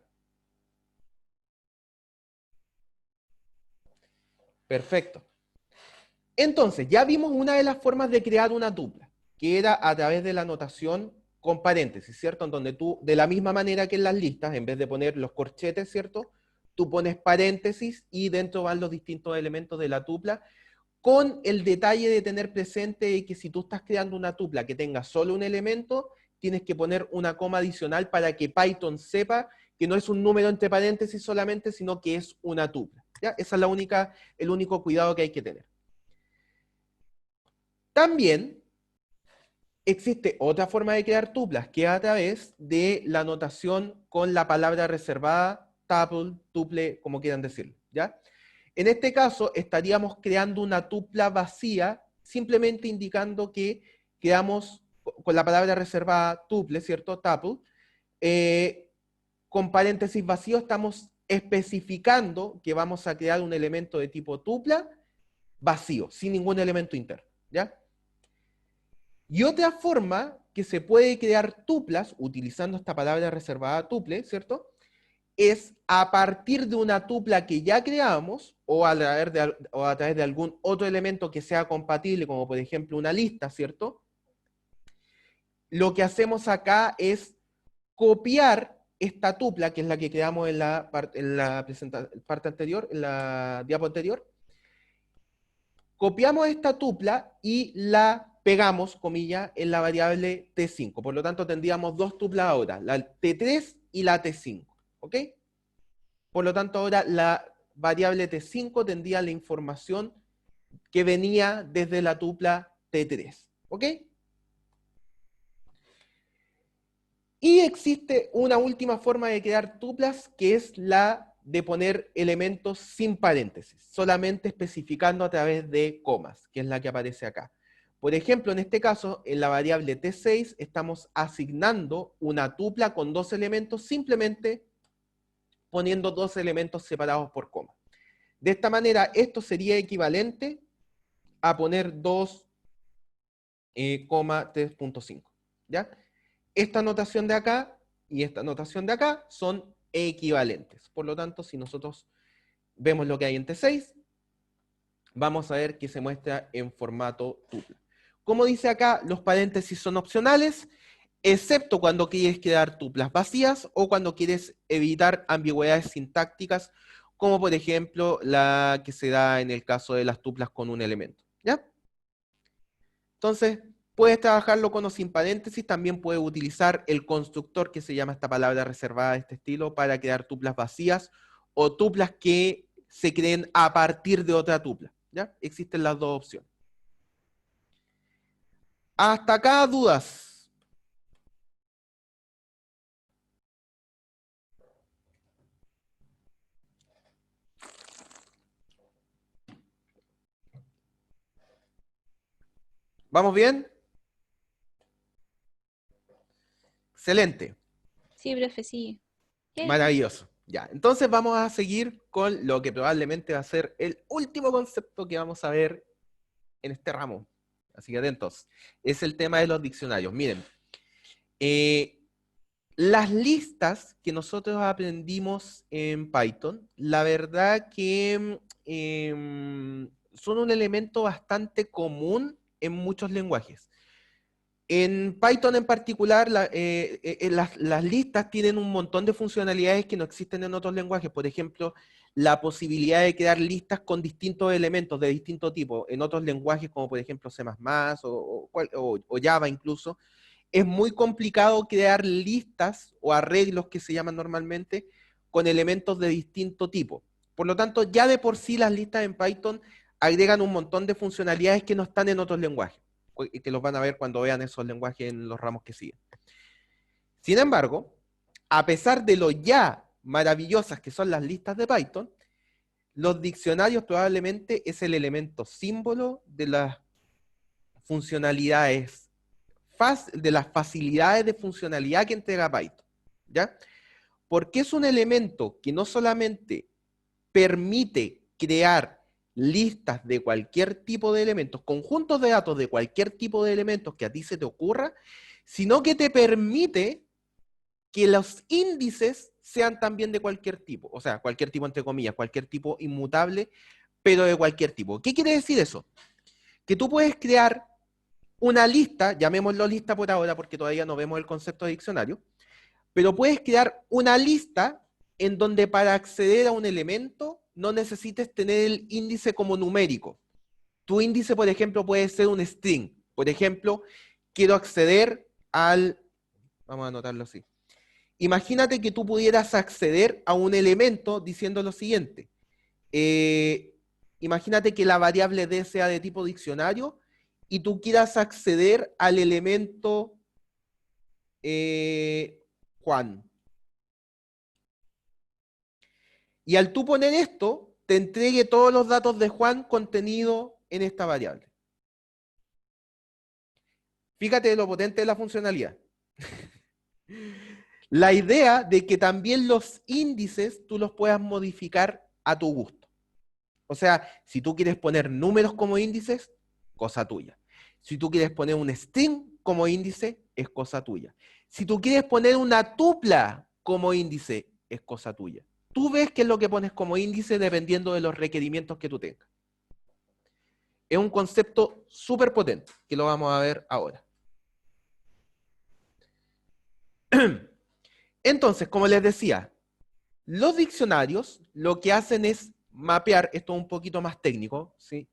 Perfecto. Entonces, ya vimos una de las formas de crear una tupla, que era a través de la notación con paréntesis, ¿cierto? En donde tú, de la misma manera que en las listas, en vez de poner los corchetes, ¿cierto? Tú pones paréntesis y dentro van los distintos elementos de la tupla, con el detalle de tener presente que si tú estás creando una tupla que tenga solo un elemento, tienes que poner una coma adicional para que Python sepa que no es un número entre paréntesis solamente, sino que es una tupla, ¿ya? Esa es el único cuidado que hay que tener. También existe otra forma de crear tuplas, que es a través de la notación con la palabra reservada, tuple, tuple, como quieran decirlo, ¿ya? En este caso, estaríamos creando una tupla vacía, simplemente indicando que creamos con la palabra reservada tuple, ¿cierto? Tuple, con paréntesis vacío estamos especificando que vamos a crear un elemento de tipo tupla vacío, sin ningún elemento interno, ¿ya? Y otra forma que se puede crear tuplas, utilizando esta palabra reservada tuple, ¿cierto? Es a partir de una tupla que ya creamos, o a través de algún otro elemento que sea compatible, como por ejemplo una lista, ¿cierto? Lo que hacemos acá es copiar esta tupla, que es la que creamos en la parte anterior, en la diapo anterior. Copiamos esta tupla y la pegamos, comillas, en la variable T5. Por lo tanto, tendríamos dos tuplas ahora, la T3 y la T5. ¿Ok? Por lo tanto, ahora la variable T5 tendría la información que venía desde la tupla T3. ¿Ok? Y existe una última forma de crear tuplas, que es la de poner elementos sin paréntesis, solamente especificando a través de comas, que es la que aparece acá. Por ejemplo, en este caso, en la variable T6, estamos asignando una tupla con dos elementos, simplemente poniendo dos elementos separados por coma. De esta manera, esto sería equivalente a poner 2, 3.5, ¿ya? Esta notación de acá y esta notación de acá son equivalentes. Por lo tanto, si nosotros vemos lo que hay en T6, vamos a ver que se muestra en formato tupla. Como dice acá, los paréntesis son opcionales, excepto cuando quieres crear tuplas vacías o cuando quieres evitar ambigüedades sintácticas, como por ejemplo la que se da en el caso de las tuplas con un elemento, ¿ya? Entonces, puedes trabajarlo con o sin paréntesis, también puedes utilizar el constructor que se llama esta palabra reservada de este estilo para crear tuplas vacías o tuplas que se creen a partir de otra tupla, ¿ya? Existen las dos opciones. Hasta acá, dudas. ¿Vamos bien? Excelente. Sí, profe, sí. Maravilloso. Ya, entonces vamos a seguir con lo que probablemente va a ser el último concepto que vamos a ver en este ramo. Así que atentos. Es el tema de los diccionarios. Miren, las listas que nosotros aprendimos en Python, la verdad que son un elemento bastante común en muchos lenguajes. En Python en particular, las listas tienen un montón de funcionalidades que no existen en otros lenguajes. Por ejemplo, la posibilidad de crear listas con distintos elementos de distinto tipo. En otros lenguajes, como por ejemplo C++ o Java incluso, es muy complicado crear listas o arreglos que se llaman normalmente con elementos de distinto tipo. Por lo tanto, ya de por sí las listas en Python agregan un montón de funcionalidades que no están en otros lenguajes, y que los van a ver cuando vean esos lenguajes en los ramos que siguen. Sin embargo, a pesar de lo ya maravillosas que son las listas de Python, los diccionarios probablemente es el elemento símbolo de las funcionalidades, de las facilidades de funcionalidad que entrega Python, ¿ya? Porque es un elemento que no solamente permite crear listas de cualquier tipo de elementos, conjuntos de datos de cualquier tipo de elementos que a ti se te ocurra, sino que te permite que los índices sean también de cualquier tipo, o sea, cualquier tipo entre comillas, cualquier tipo inmutable, pero de cualquier tipo. ¿Qué quiere decir eso? Que tú puedes crear una lista, llamémoslo lista por ahora porque todavía no vemos el concepto de diccionario, pero puedes crear una lista en donde para acceder a un elemento no necesites tener el índice como numérico. Tu índice, por ejemplo, puede ser un string. Por ejemplo, quiero acceder al... Vamos a anotarlo así. Imagínate que tú pudieras acceder a un elemento diciendo lo siguiente. Imagínate que la variable D sea de tipo diccionario y tú quieras acceder al elemento Juan. Y al tú poner esto, te entregue todos los datos de Juan contenido en esta variable. Fíjate lo potente de la funcionalidad. La idea de que también los índices tú los puedas modificar a tu gusto. O sea, si tú quieres poner números como índices, cosa tuya. Si tú quieres poner un string como índice, es cosa tuya. Si tú quieres poner una tupla como índice, es cosa tuya. Tú ves qué es lo que pones como índice dependiendo de los requerimientos que tú tengas. Es un concepto súper potente, que lo vamos a ver ahora. Entonces, como les decía, los diccionarios lo que hacen es mapear, esto es un poquito más técnico, ¿sí?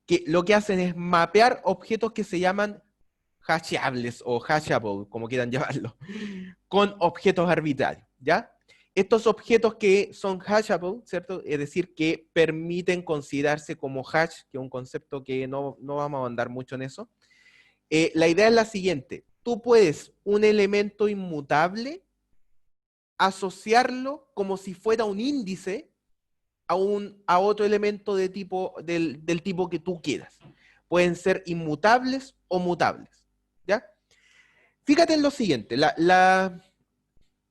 Que lo que hacen es mapear objetos que se llaman hashables o hashable, como quieran llamarlo, con objetos arbitrarios, ¿ya? Estos objetos que son hashable, ¿cierto? Es decir, que permiten considerarse como hash, que es un concepto que no vamos a andar mucho en eso. La idea es la siguiente. Tú puedes un elemento inmutable asociarlo como si fuera un índice a otro elemento de tipo, del tipo que tú quieras. Pueden ser inmutables o mutables, ¿ya? Fíjate en lo siguiente,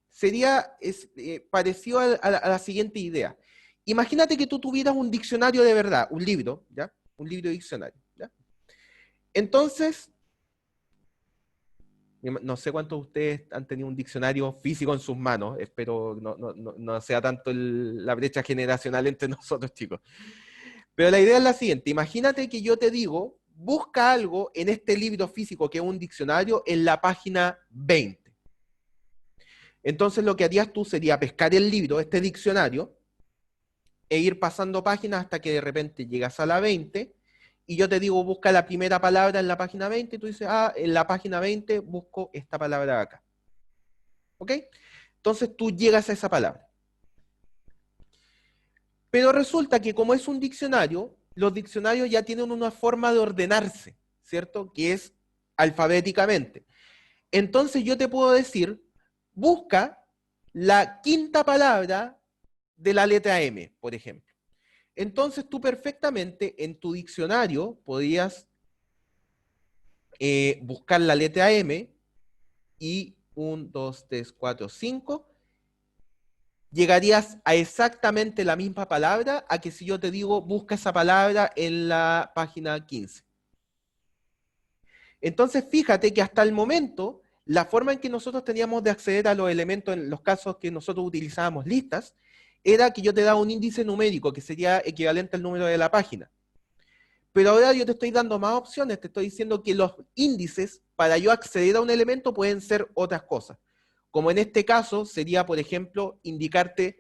sería parecido a la siguiente idea. Imagínate que tú tuvieras un diccionario de verdad, un libro, ¿ya? Un libro de diccionario, ¿ya? Entonces, no sé cuántos de ustedes han tenido un diccionario físico en sus manos, espero no sea tanto la brecha generacional entre nosotros, chicos. Pero la idea es la siguiente, imagínate que yo te digo, busca algo en este libro físico que es un diccionario en la página 20. Entonces lo que harías tú sería pescar el libro, este diccionario, e ir pasando páginas hasta que de repente llegas a la 20, y yo te digo, busca la primera palabra en la página 20, y tú dices, en la página 20 busco esta palabra de acá. ¿Ok? Entonces tú llegas a esa palabra. Pero resulta que como es un diccionario, los diccionarios ya tienen una forma de ordenarse, ¿cierto? Que es alfabéticamente. Entonces yo te puedo decir, busca la quinta palabra de la letra M, por ejemplo. Entonces tú perfectamente en tu diccionario podías buscar la letra M y 1, 2, 3, 4, 5. Llegarías a exactamente la misma palabra a que si yo te digo busca esa palabra en la página 15. Entonces fíjate que hasta el momento la forma en que nosotros teníamos de acceder a los elementos en los casos que nosotros utilizábamos listas era que yo te daba un índice numérico que sería equivalente al número de la página. Pero ahora yo te estoy dando más opciones, te estoy diciendo que los índices para yo acceder a un elemento pueden ser otras cosas. Como en este caso sería, por ejemplo, indicarte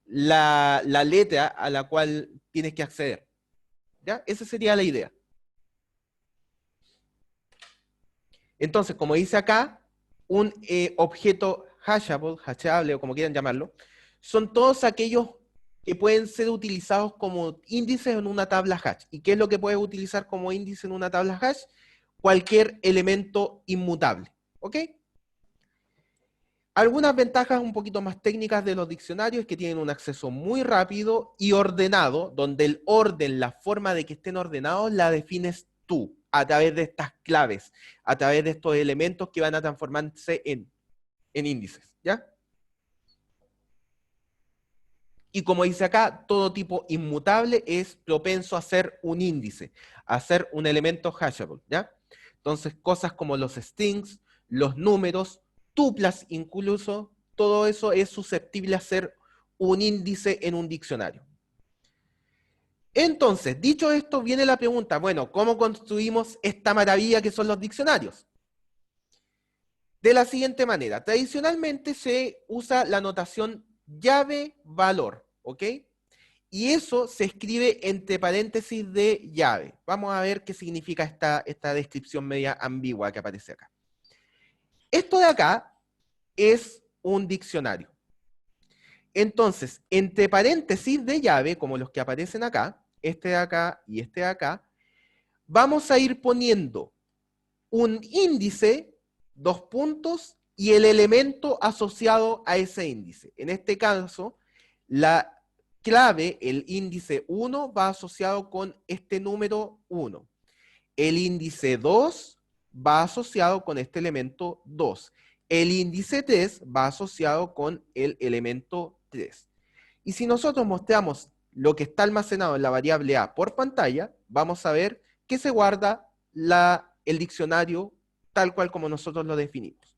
la letra a la cual tienes que acceder. ¿Ya? Esa sería la idea. Entonces, como dice acá, un objeto hashable, o como quieran llamarlo, son todos aquellos que pueden ser utilizados como índices en una tabla hash. ¿Y qué es lo que puedes utilizar como índice en una tabla hash? Cualquier elemento inmutable. ¿Ok? Algunas ventajas un poquito más técnicas de los diccionarios es que tienen un acceso muy rápido y ordenado, donde el orden, la forma de que estén ordenados, la defines tú, a través de estas claves, a través de estos elementos que van a transformarse en índices, ¿ya? Y como dice acá, todo tipo inmutable es propenso a ser un índice, a ser un elemento hashable, ¿ya? Entonces, cosas como los strings, los números, tuplas incluso, todo eso es susceptible a ser un índice en un diccionario. Entonces, dicho esto, viene la pregunta, bueno, ¿cómo construimos esta maravilla que son los diccionarios? De la siguiente manera, tradicionalmente se usa la notación llave-valor, ¿ok? Y eso se escribe entre paréntesis de llave. Vamos a ver qué significa esta descripción media ambigua que aparece acá. Esto de acá es un diccionario. Entonces, entre paréntesis de llave, como los que aparecen acá, este de acá y este de acá, vamos a ir poniendo un índice, 2 puntos, y el elemento asociado a ese índice. En este caso, la clave, el índice 1, va asociado con este número 1. El índice 2 va asociado con este elemento 2. el índice 3 va asociado con el elemento 3. Y si nosotros mostramos lo que está almacenado en la variable A por pantalla, vamos a ver que se guarda el diccionario tal cual como nosotros lo definimos.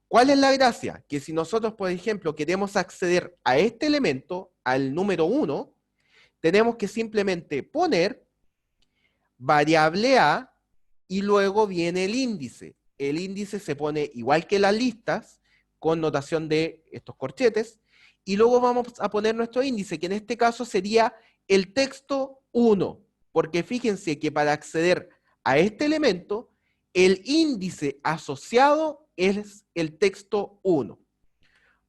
¿Cuál es la gracia? Que si nosotros, por ejemplo, queremos acceder a este elemento, al número 1, tenemos que simplemente poner variable A y luego viene el índice. El índice se pone igual que las listas, con notación de estos corchetes, y luego vamos a poner nuestro índice, que en este caso sería el texto 1, porque fíjense que para acceder a este elemento, el índice asociado es el texto 1.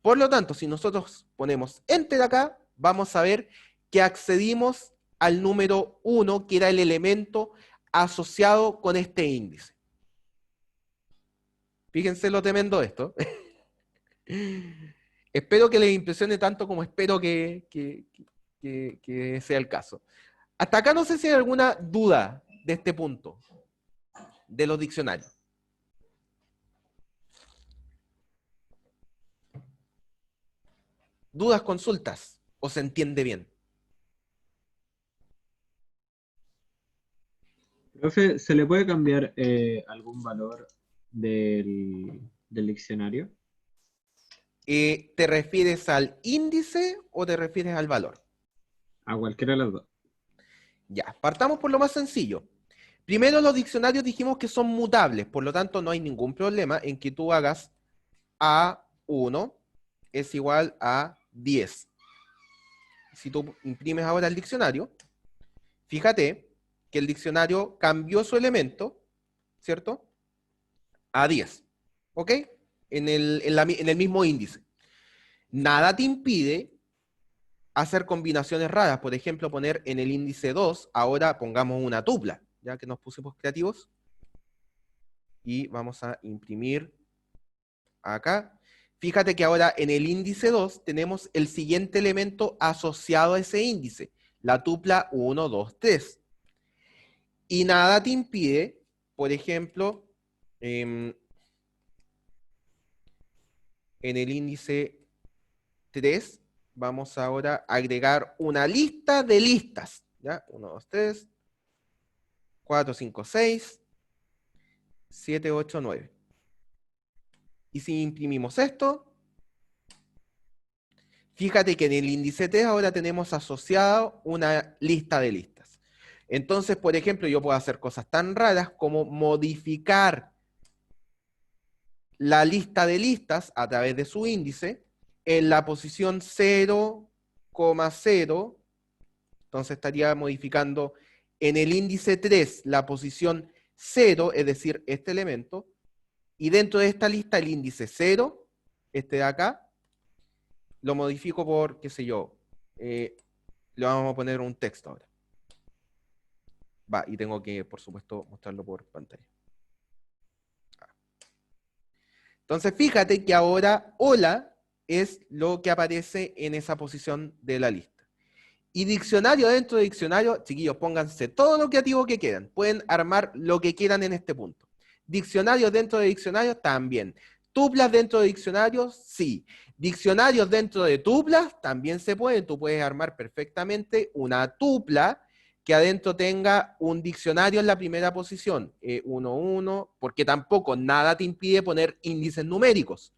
Por lo tanto, si nosotros ponemos Enter acá, vamos a ver que accedimos al número 1, que era el elemento asociado con este índice. Fíjense lo tremendo de esto. Espero que les impresione tanto como espero que sea el caso. Hasta acá no sé si hay alguna duda de este punto, de los diccionarios. ¿Dudas, consultas? ¿O se entiende bien? Profe, ¿se le puede cambiar algún valor del diccionario? ¿Te refieres al índice o te refieres al valor? A cualquiera de las dos. Ya, partamos por lo más sencillo. Primero, los diccionarios dijimos que son mutables, por lo tanto no hay ningún problema en que tú hagas A1 es igual a 10. Si tú imprimes ahora el diccionario, fíjate que el diccionario cambió su elemento, ¿cierto? A 10, ¿ok? En el mismo índice. Nada te impide hacer combinaciones raras. Por ejemplo, poner en el índice 2, ahora pongamos una tupla, ya que nos pusimos creativos. Y vamos a imprimir acá. Fíjate que ahora en el índice 2 tenemos el siguiente elemento asociado a ese índice, la tupla 1, 2, 3. Y nada te impide, por ejemplo, en el índice 3, vamos ahora a agregar una lista de listas. ¿Ya? 1, 2, 3, 4, 5, 6, 7, 8, 9. Y si imprimimos esto, fíjate que en el índice 3 ahora tenemos asociado una lista de listas. Entonces, por ejemplo, yo puedo hacer cosas tan raras como modificar la lista de listas a través de su índice en la posición 0,0. Entonces estaría modificando en el índice 3 la posición 0, es decir, este elemento, y dentro de esta lista el índice 0, este de acá, lo modifico por, qué sé yo, le vamos a poner un texto ahora. Va, y tengo que, por supuesto, mostrarlo por pantalla. Entonces, fíjate que ahora hola es lo que aparece en esa posición de la lista. Y diccionario dentro de diccionario, chiquillos, pónganse todo lo creativo que quieran. Pueden armar lo que quieran en este punto. Diccionarios dentro de diccionarios también. Tuplas dentro de diccionarios, sí. Diccionarios dentro de tuplas también se pueden. Tú puedes armar perfectamente una tupla que adentro tenga un diccionario en la primera posición, 1, 1, porque tampoco nada te impide poner índices numéricos.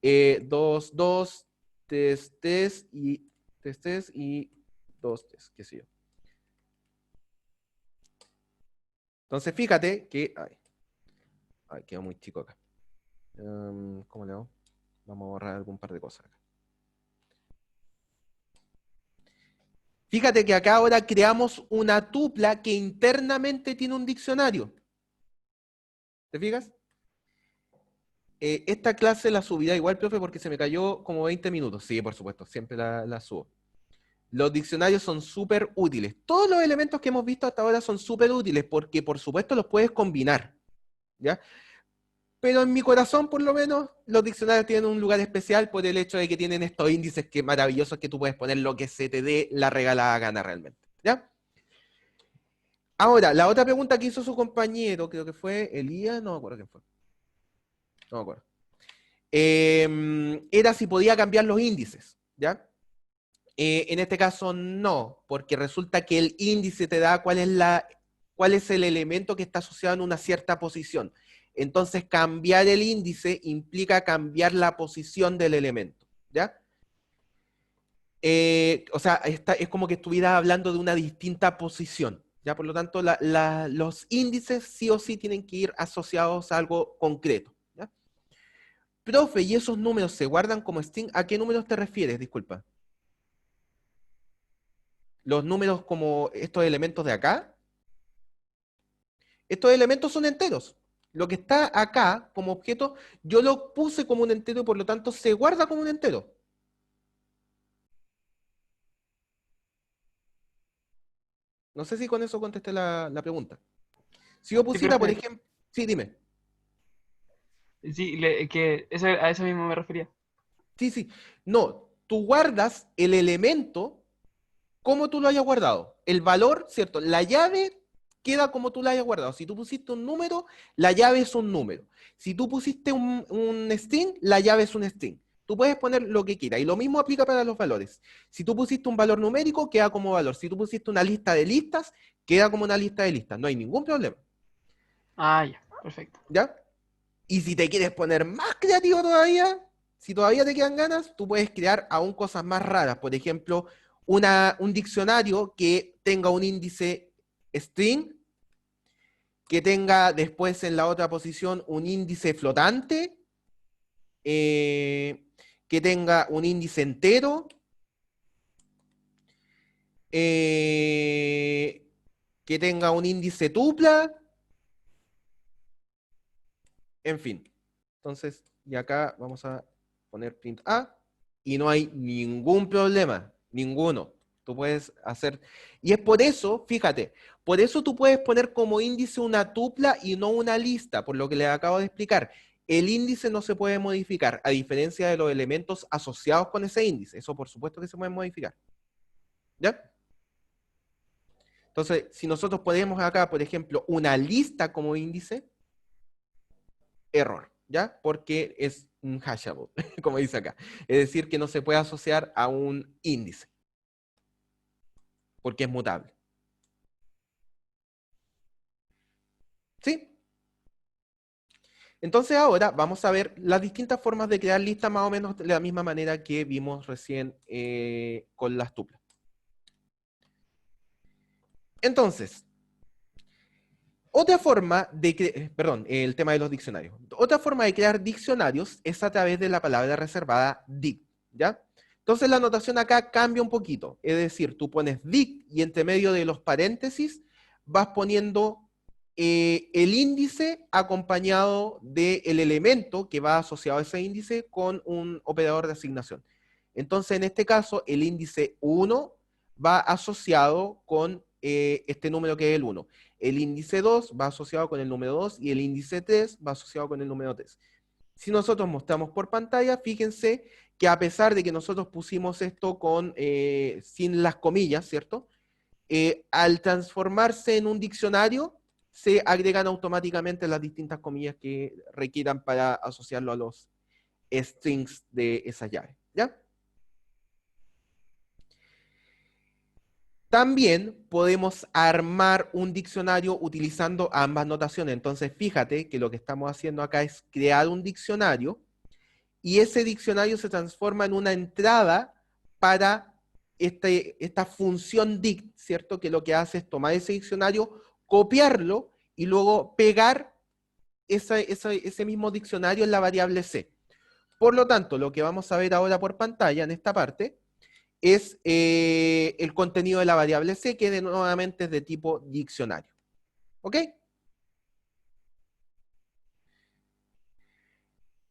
2, 2, 3, 3 y 3, 3 y 2, 3, qué sé yo. Entonces fíjate que... Ay, quedó muy chico acá. ¿Cómo le hago? Vamos a borrar algún par de cosas acá. Fíjate que acá ahora creamos una tupla que internamente tiene un diccionario. ¿Te fijas? Esta clase la subirá igual, profe, porque se me cayó como 20 minutos. Sí, por supuesto, siempre la subo. Los diccionarios son súper útiles. Todos los elementos que hemos visto hasta ahora son súper útiles porque, por supuesto, los puedes combinar. ¿Ya? Pero en mi corazón, por lo menos, los diccionarios tienen un lugar especial por el hecho de que tienen estos índices que maravillosos que tú puedes poner lo que se te dé la regalada gana realmente. ¿Ya? Ahora, la otra pregunta que hizo su compañero, creo que fue Elías, no me acuerdo quién fue. No me acuerdo. era si podía cambiar los índices, ¿ya? En este caso no, porque resulta que el índice te da cuál es el elemento que está asociado en una cierta posición. Entonces, cambiar el índice implica cambiar la posición del elemento, ¿ya? O sea, es como que estuvieras hablando de una distinta posición, ¿ya? Por lo tanto, los índices sí o sí tienen que ir asociados a algo concreto, ¿ya? Profe, ¿y esos números se guardan como string? ¿A qué números te refieres? Disculpa. Los números como estos elementos de acá. Estos elementos son enteros. Lo que está acá como objeto, yo lo puse como un entero y por lo tanto se guarda como un entero. No sé si con eso contesté la pregunta. Si yo pusiera, por ejemplo... Sí, dime. Sí, a eso mismo me refería. Sí. No, tú guardas el elemento como tú lo hayas guardado. El valor, ¿cierto? La llave queda como tú la hayas guardado. Si tú pusiste un número, la llave es un número. Si tú pusiste un string, la llave es un string. Tú puedes poner lo que quieras. Y lo mismo aplica para los valores. Si tú pusiste un valor numérico, queda como valor. Si tú pusiste una lista de listas, queda como una lista de listas. No hay ningún problema. Ah, ya, perfecto. ¿Ya? Y si te quieres poner más creativo todavía, si todavía te quedan ganas, tú puedes crear aún cosas más raras. Por ejemplo, un diccionario que tenga un índice string, que tenga después en la otra posición un índice flotante, que tenga un índice entero, que tenga un índice tupla, en fin. Entonces, y acá vamos a poner print A, y no hay ningún problema, ninguno. Tú puedes hacer, y es por eso, fíjate, por eso tú puedes poner como índice una tupla y no una lista, por lo que les acabo de explicar. El índice no se puede modificar, a diferencia de los elementos asociados con ese índice. Eso por supuesto que se puede modificar. ¿Ya? Entonces, si nosotros ponemos acá, por ejemplo, una lista como índice, error, ¿ya? Porque es un hashable, como dice acá. Es decir, que no se puede asociar a un índice, porque es mutable. ¿Sí? Entonces ahora vamos a ver las distintas formas de crear listas más o menos de la misma manera que vimos recién con las tuplas. Entonces, otra forma de el tema de los diccionarios. Otra forma de crear diccionarios es a través de la palabra reservada dict, ¿ya? Entonces la notación acá cambia un poquito. Es decir, tú pones dict y entre medio de los paréntesis vas poniendo el índice acompañado del elemento que va asociado a ese índice con un operador de asignación. Entonces, en este caso, el índice 1 va asociado con este número que es el 1. El índice 2 va asociado con el número 2 y el índice 3 va asociado con el número 3. Si nosotros mostramos por pantalla, fíjense que a pesar de que nosotros pusimos esto sin las comillas, ¿cierto? Al transformarse en un diccionario, se agregan automáticamente las distintas comillas que requieran para asociarlo a los strings de esa llave, ¿ya? También podemos armar un diccionario utilizando ambas notaciones. Entonces, fíjate que lo que estamos haciendo acá es crear un diccionario y ese diccionario se transforma en una entrada para esta función dict, ¿cierto? Que lo que hace es tomar ese diccionario, copiarlo y luego pegar ese mismo diccionario en la variable C. Por lo tanto, lo que vamos a ver ahora por pantalla en esta parte es el contenido de la variable C, que nuevamente es de tipo diccionario. ¿Ok?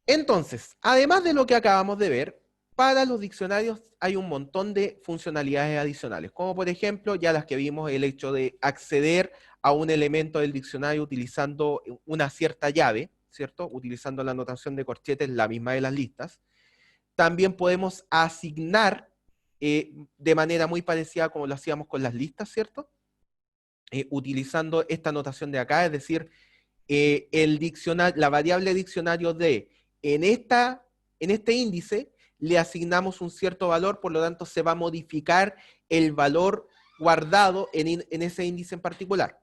Entonces, además de lo que acabamos de ver, para los diccionarios hay un montón de funcionalidades adicionales, como por ejemplo, ya las que vimos, el hecho de acceder a un elemento del diccionario utilizando una cierta llave, ¿cierto? Utilizando la notación de corchetes, la misma de las listas. También podemos asignar de manera muy parecida como lo hacíamos con las listas, ¿cierto? Utilizando esta notación de acá, es decir, la variable diccionario de en esta en este índice le asignamos un cierto valor, por lo tanto se va a modificar el valor guardado en ese índice en particular.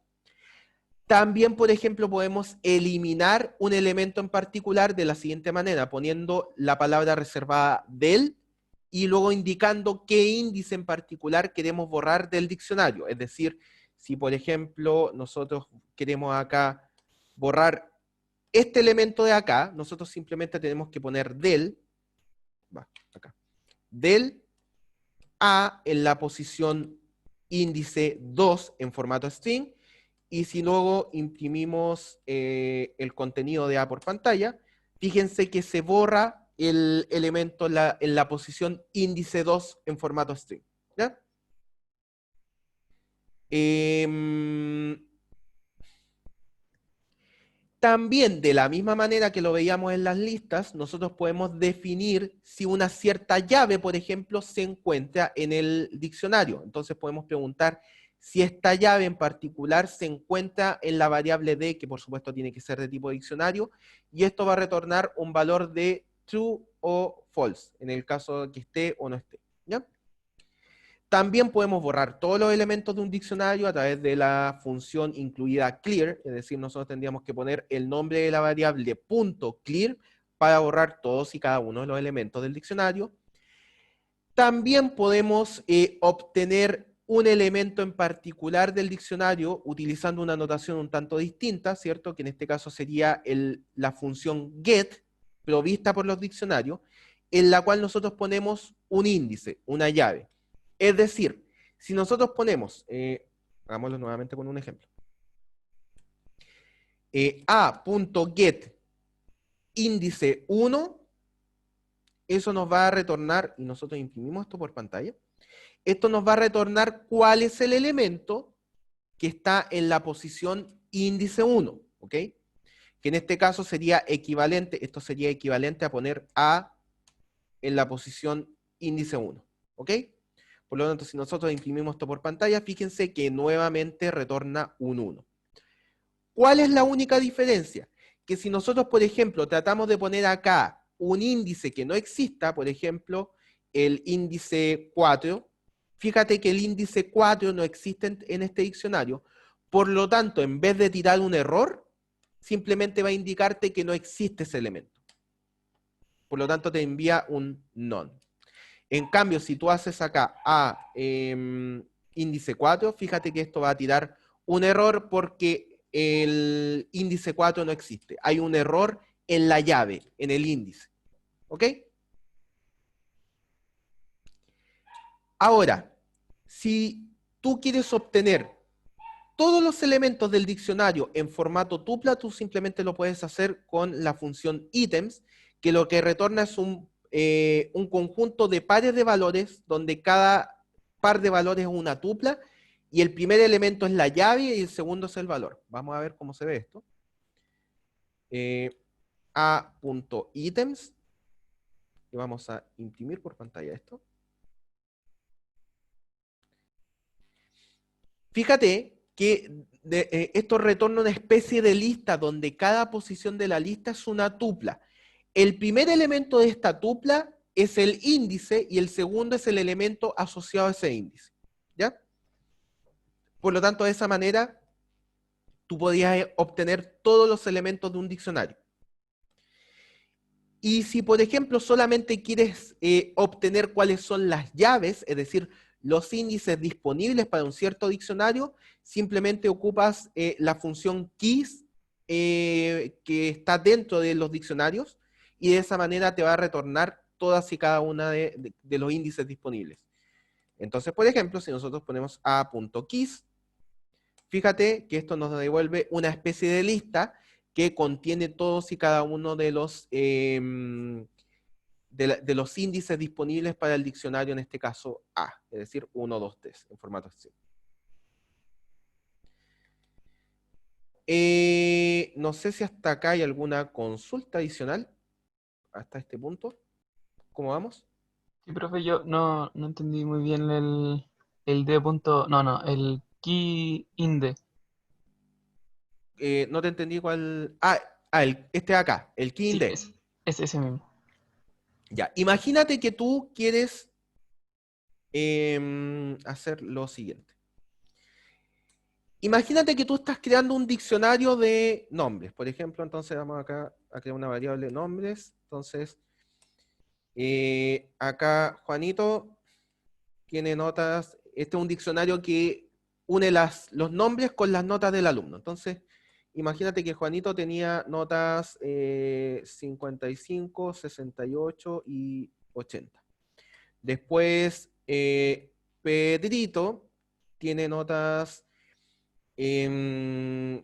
También, por ejemplo, podemos eliminar un elemento en particular de la siguiente manera, poniendo la palabra reservada del y luego indicando qué índice en particular queremos borrar del diccionario. Es decir, si por ejemplo nosotros queremos acá borrar este elemento de acá, nosotros simplemente tenemos que poner del A en la posición índice 2 en formato string, y si luego imprimimos el contenido de A por pantalla, fíjense que se borra el elemento en la posición índice 2 en formato string. ¿Ya? También, de la misma manera que lo veíamos en las listas, nosotros podemos definir si una cierta llave, por ejemplo, se encuentra en el diccionario. Entonces podemos preguntar si esta llave en particular se encuentra en la variable D, que por supuesto tiene que ser de tipo diccionario, y esto va a retornar un valor de true o false, en el caso de que esté o no esté. ¿Ya? También podemos borrar todos los elementos de un diccionario a través de la función incluida clear, es decir, nosotros tendríamos que poner el nombre de la variable .clear para borrar todos y cada uno de los elementos del diccionario. También podemos obtener un elemento en particular del diccionario utilizando una notación un tanto distinta, ¿cierto? Que en este caso sería la función get, provista por los diccionarios, en la cual nosotros ponemos un índice, una llave. Es decir, si nosotros ponemos, hagámoslo nuevamente con un ejemplo, a.get índice 1, eso nos va a retornar, y nosotros imprimimos esto por pantalla, esto nos va a retornar cuál es el elemento que está en la posición índice 1, ¿ok? Que en este caso sería equivalente, esto sería equivalente a poner A en la posición índice 1, ¿ok? Por lo tanto, si nosotros imprimimos esto por pantalla, fíjense que nuevamente retorna un 1. ¿Cuál es la única diferencia? Que si nosotros, por ejemplo, tratamos de poner acá un índice que no exista, por ejemplo, el índice 4, fíjate que el índice 4 no existe en este diccionario, por lo tanto, en vez de tirar un error, simplemente va a indicarte que no existe ese elemento. Por lo tanto, te envía un none. En cambio, si tú haces acá a índice 4, fíjate que esto va a tirar un error porque el índice 4 no existe. Hay un error en la llave, en el índice. ¿Ok? Ahora, si tú quieres obtener todos los elementos del diccionario en formato tupla, tú simplemente lo puedes hacer con la función items, que lo que retorna es un conjunto de pares de valores, donde cada par de valores es una tupla, y el primer elemento es la llave y el segundo es el valor. Vamos a ver cómo se ve esto. A.items, y vamos a imprimir por pantalla esto. Fíjate que esto retorna una especie de lista donde cada posición de la lista es una tupla. El primer elemento de esta tupla es el índice y el segundo es el elemento asociado a ese índice. ¿Ya? Por lo tanto, de esa manera, tú podías obtener todos los elementos de un diccionario. Y si, por ejemplo, solamente quieres obtener cuáles son las llaves, es decir, los índices disponibles para un cierto diccionario, simplemente ocupas la función keys que está dentro de los diccionarios, y de esa manera te va a retornar todas y cada una de los índices disponibles. Entonces, por ejemplo, si nosotros ponemos a.keys, fíjate que esto nos devuelve una especie de lista que contiene todos y cada uno de los índices disponibles para el diccionario, en este caso A, es decir, 1, 2, 3, en formato string. No sé si hasta acá hay alguna consulta adicional, hasta este punto. ¿Cómo vamos? Sí, profe, yo no entendí muy bien el D punto, el key inde. No te entendí cuál. Este de acá, el key Sí, inde. es ese mismo. Ya, imagínate que tú quieres hacer lo siguiente. Imagínate que tú estás creando un diccionario de nombres. Por ejemplo, entonces vamos acá a crear una variable de nombres. Entonces, acá Juanito tiene notas. Este es un diccionario que une los nombres con las notas del alumno. Entonces, imagínate que Juanito tenía notas 55, 68 y 80. Después, Pedrito tiene notas 30,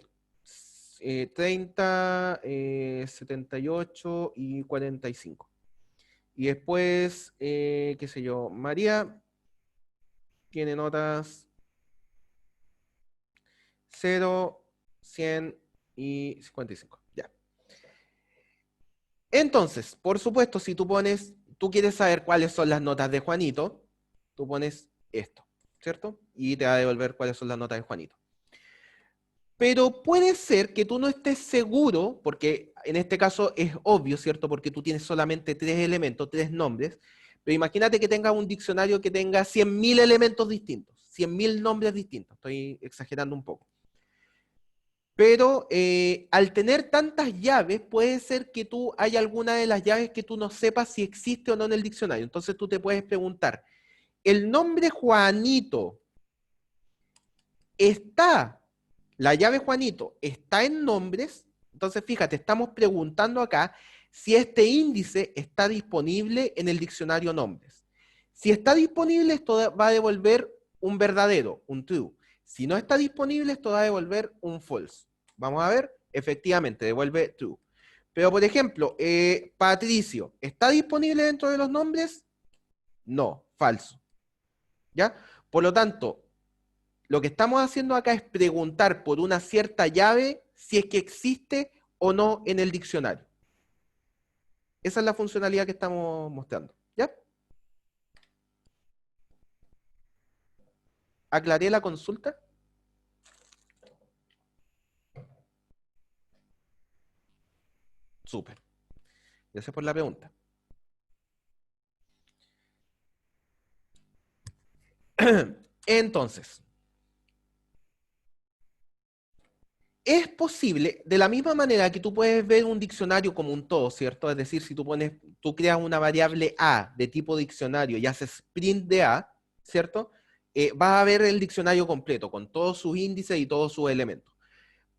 78 y 45. Y después, qué sé yo, María tiene notas 0, 100 y 55. Ya. Entonces, por supuesto, si tú quieres saber cuáles son las notas de Juanito, tú pones esto, ¿cierto? Y te va a devolver cuáles son las notas de Juanito. Pero puede ser que tú no estés seguro, porque en este caso es obvio, ¿cierto? Porque tú tienes solamente 3 elementos, 3 nombres, pero imagínate que tengas un diccionario que tenga 100.000 elementos distintos, 100.000 nombres distintos, estoy exagerando un poco. Pero al tener tantas llaves, puede ser que haya alguna de las llaves que tú no sepas si existe o no en el diccionario. Entonces tú te puedes preguntar, ¿el nombre Juanito la llave Juanito está en nombres? Entonces fíjate, estamos preguntando acá si este índice está disponible en el diccionario nombres. Si está disponible, esto va a devolver un verdadero, un true. Si no está disponible, esto va a devolver un false. Vamos a ver, efectivamente, devuelve true. Pero, por ejemplo, Patricio, ¿está disponible dentro de los nombres? No, falso. ¿Ya? Por lo tanto, lo que estamos haciendo acá es preguntar por una cierta llave si es que existe o no en el diccionario. Esa es la funcionalidad que estamos mostrando. ¿Ya? ¿Aclaré la consulta? Súper. Gracias por la pregunta. Entonces, es posible, de la misma manera que tú puedes ver un diccionario como un todo, ¿cierto? Es decir, si tú creas una variable A de tipo diccionario y haces print de A, ¿cierto? Vas a ver el diccionario completo, con todos sus índices y todos sus elementos.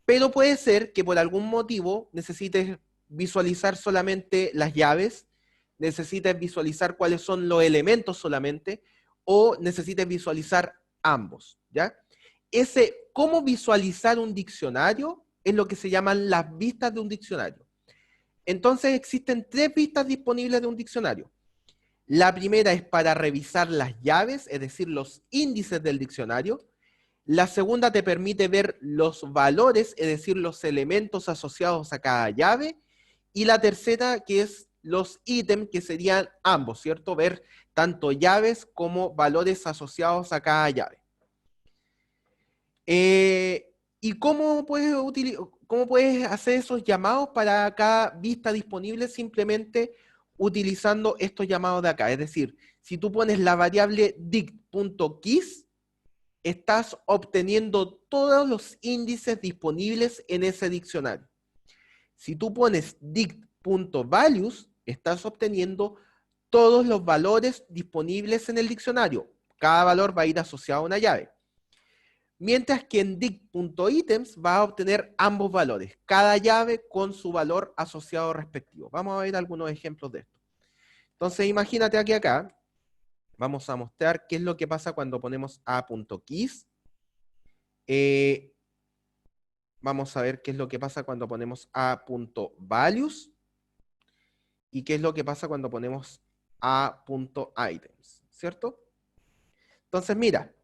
Pero puede ser que por algún motivo necesites visualizar solamente las llaves, necesites visualizar cuáles son los elementos solamente, o necesites visualizar ambos, ¿ya? Cómo visualizar un diccionario es lo que se llaman las vistas de un diccionario. Entonces existen 3 vistas disponibles de un diccionario. La primera es para revisar las llaves, es decir, los índices del diccionario. La segunda te permite ver los valores, es decir, los elementos asociados a cada llave. Y la tercera, que es los ítems, que serían ambos, ¿cierto? Ver tanto llaves como valores asociados a cada llave. ¿Y cómo puedes hacer esos llamados para cada vista disponible? Simplemente utilizando estos llamados de acá. Es decir, si tú pones la variable dict.keys, estás obteniendo todos los índices disponibles en ese diccionario. Si tú pones dict.values, estás obteniendo todos los valores disponibles en el diccionario. Cada valor va a ir asociado a una llave. Mientras que en dict.items va a obtener ambos valores, cada llave con su valor asociado respectivo. Vamos a ver algunos ejemplos de esto. Entonces, imagínate aquí acá, vamos a mostrar qué es lo que pasa cuando ponemos a.keys. Vamos a ver qué es lo que pasa cuando ponemos a.values y qué es lo que pasa cuando ponemos a.items, ¿cierto? Entonces, mira,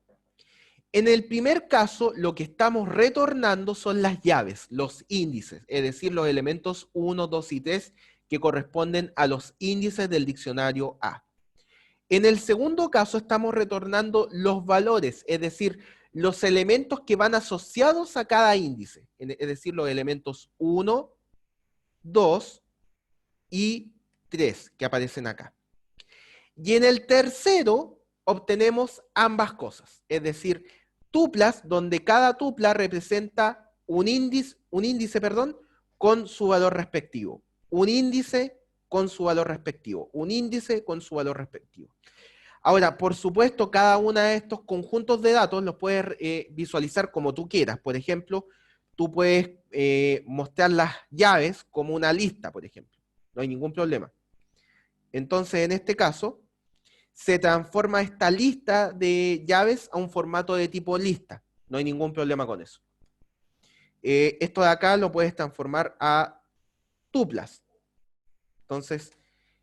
en el primer caso, lo que estamos retornando son las llaves, los índices, es decir, los elementos 1, 2 y 3 que corresponden a los índices del diccionario A. En el segundo caso, estamos retornando los valores, es decir, los elementos que van asociados a cada índice, es decir, los elementos 1, 2 y 3 que aparecen acá. Y en el tercero obtenemos ambas cosas, es decir, tuplas donde cada tupla representa un índice, con su valor respectivo. Un índice con su valor respectivo. Un índice con su valor respectivo. Ahora, por supuesto, cada uno de estos conjuntos de datos los puedes visualizar como tú quieras. Por ejemplo, tú puedes mostrar las llaves como una lista, por ejemplo. No hay ningún problema. Entonces, en este caso, se transforma esta lista de llaves a un formato de tipo lista. No hay ningún problema con eso. Esto de acá lo puedes transformar a tuplas. Entonces,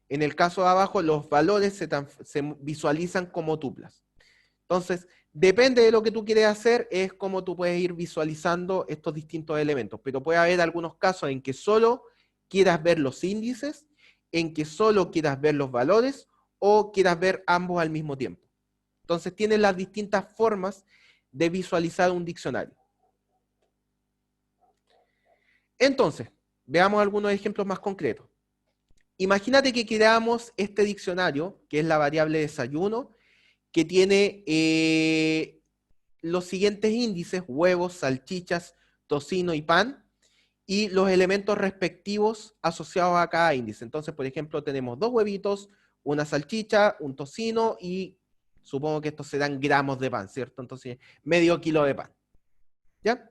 en el caso de abajo, los valores se visualizan como tuplas. Entonces, depende de lo que tú quieres hacer, es como tú puedes ir visualizando estos distintos elementos. Pero puede haber algunos casos en que solo quieras ver los índices, en que solo quieras ver los valores, o quieras ver ambos al mismo tiempo. Entonces, tienes las distintas formas de visualizar un diccionario. Entonces, veamos algunos ejemplos más concretos. Imagínate que creamos este diccionario, que es la variable desayuno, que tiene los siguientes índices: huevos, salchichas, tocino y pan, y los elementos respectivos asociados a cada índice. Entonces, por ejemplo, tenemos 2 huevitos, una salchicha, un tocino, y supongo que estos serán gramos de pan, ¿cierto? Entonces, medio kilo de pan. ¿Ya?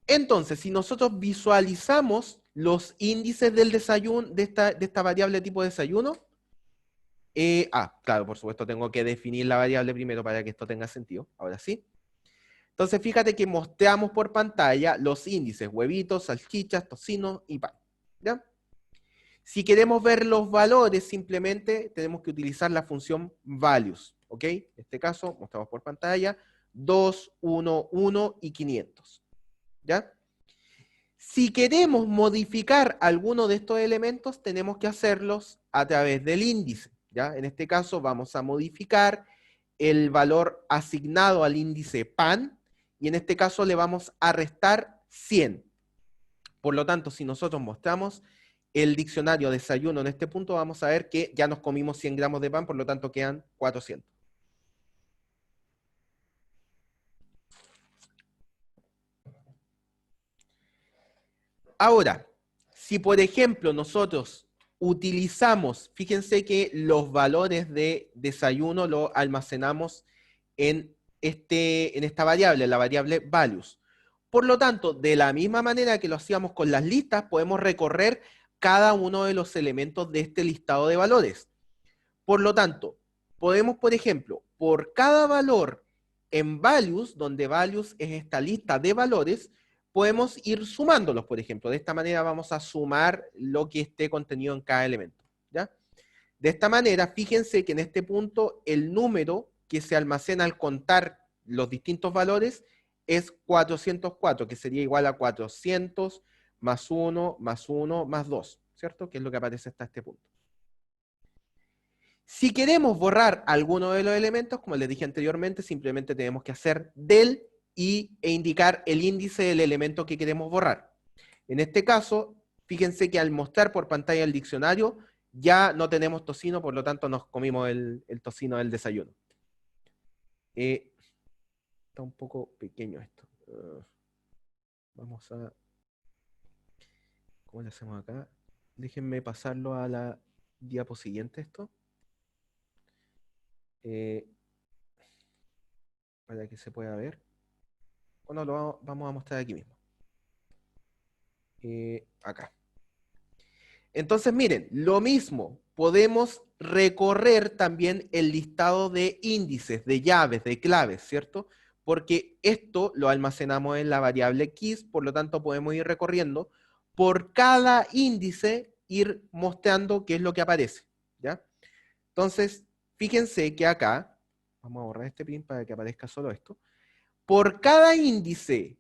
Entonces, si nosotros visualizamos los índices del desayuno, de esta variable tipo desayuno, claro, por supuesto tengo que definir la variable primero para que esto tenga sentido, ahora sí. Entonces, fíjate que mostramos por pantalla los índices: huevitos, salchichas, tocino y pan. ¿Ya? Si queremos ver los valores, simplemente tenemos que utilizar la función values, ¿ok? En este caso, mostramos por pantalla 2, 1, 1 y 500, ¿ya? Si queremos modificar alguno de estos elementos, tenemos que hacerlos a través del índice, ¿ya? En este caso, vamos a modificar el valor asignado al índice pan, y en este caso le vamos a restar 100. Por lo tanto, si nosotros mostramos el diccionario desayuno en este punto, vamos a ver que ya nos comimos 100 gramos de pan, por lo tanto quedan 400. Ahora, si por ejemplo nosotros utilizamos, fíjense que los valores de desayuno los almacenamos en esta variable, la variable values. Por lo tanto, de la misma manera que lo hacíamos con las listas, podemos recorrer cada uno de los elementos de este listado de valores. Por lo tanto, podemos, por ejemplo, por cada valor en values, donde values es esta lista de valores, podemos ir sumándolos, por ejemplo. De esta manera vamos a sumar lo que esté contenido en cada elemento, ¿ya? De esta manera, fíjense que en este punto el número que se almacena al contar los distintos valores es 404, que sería igual a 400 más 1, más 1, más 2, ¿cierto? Que es lo que aparece hasta este punto. Si queremos borrar alguno de los elementos, como les dije anteriormente, simplemente tenemos que hacer del e indicar el índice del elemento que queremos borrar. En este caso, fíjense que al mostrar por pantalla el diccionario, ya no tenemos tocino, por lo tanto nos comimos el tocino del desayuno. Está un poco pequeño esto. Vamos a... ¿Cómo le hacemos acá? Déjenme pasarlo a la diapo siguiente esto. Para que se pueda ver. Bueno, lo vamos a mostrar aquí mismo. Acá. Entonces, miren, lo mismo. Podemos recorrer también el listado de índices, de llaves, de claves, ¿cierto? Porque esto lo almacenamos en la variable keys, por lo tanto podemos ir recorriendo por cada índice, ir mostrando qué es lo que aparece, ¿ya? Entonces, fíjense que acá, vamos a borrar este print para que aparezca solo esto, por cada índice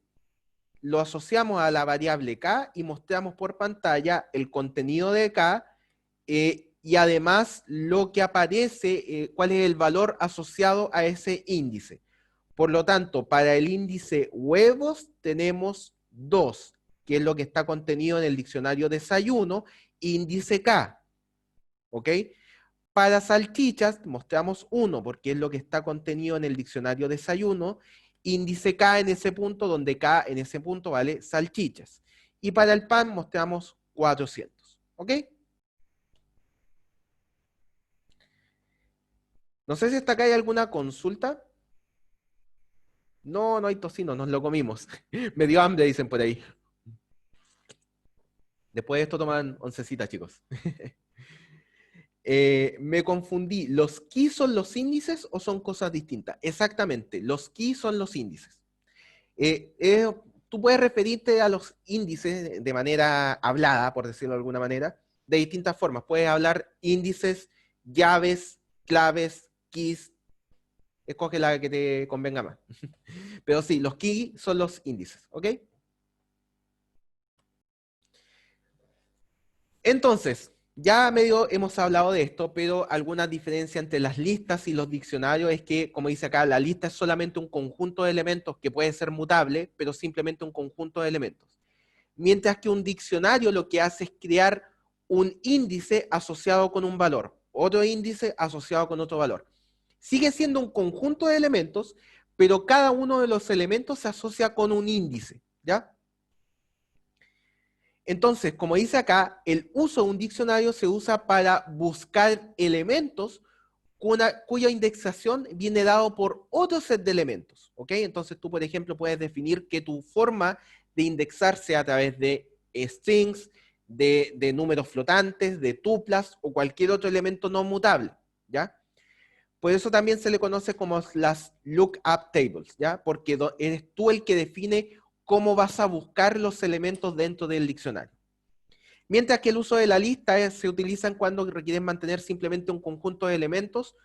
lo asociamos a la variable k y mostramos por pantalla el contenido de k y además lo que aparece, cuál es el valor asociado a ese índice. Por lo tanto, para el índice huevos tenemos 2 que es lo que está contenido en el diccionario desayuno, índice K, ¿ok? Para salchichas mostramos 1, porque es lo que está contenido en el diccionario desayuno, índice K en ese punto, donde K en ese punto vale salchichas. Y para el pan mostramos 400, ¿ok? No sé si hasta acá hay alguna consulta. No, no hay tocino, nos lo comimos. Me dio hambre, dicen por ahí. Después de esto toman oncecitas, chicos. Me confundí. ¿Los ki son los índices o son cosas distintas? Exactamente, los ki son los índices. Tú puedes referirte a los índices de manera hablada, por decirlo de alguna manera, de distintas formas. Puedes hablar índices, llaves, claves, keys. Escoge la que te convenga más. Pero sí, los key son los índices, ¿ok? Entonces, ya medio hemos hablado de esto, pero alguna diferencia entre las listas y los diccionarios es que, como dice acá, la lista es solamente un conjunto de elementos que puede ser mutable, pero simplemente un conjunto de elementos. Mientras que un diccionario lo que hace es crear un índice asociado con un valor, otro índice asociado con otro valor. Sigue siendo un conjunto de elementos, pero cada uno de los elementos se asocia con un índice, ¿ya? Entonces, como dice acá, el uso de un diccionario se usa para buscar elementos cuya indexación viene dado por otro set de elementos, ¿ok? Entonces tú, por ejemplo, puedes definir que tu forma de indexar sea a través de strings, de números flotantes, de tuplas o cualquier otro elemento no mutable, ¿ya? Por eso también se le conoce como las lookup tables, ¿ya? Porque eres tú el que define cómo vas a buscar los elementos dentro del diccionario. Mientras que el uso de la lista se utilizan cuando requieren mantener simplemente un conjunto de elementos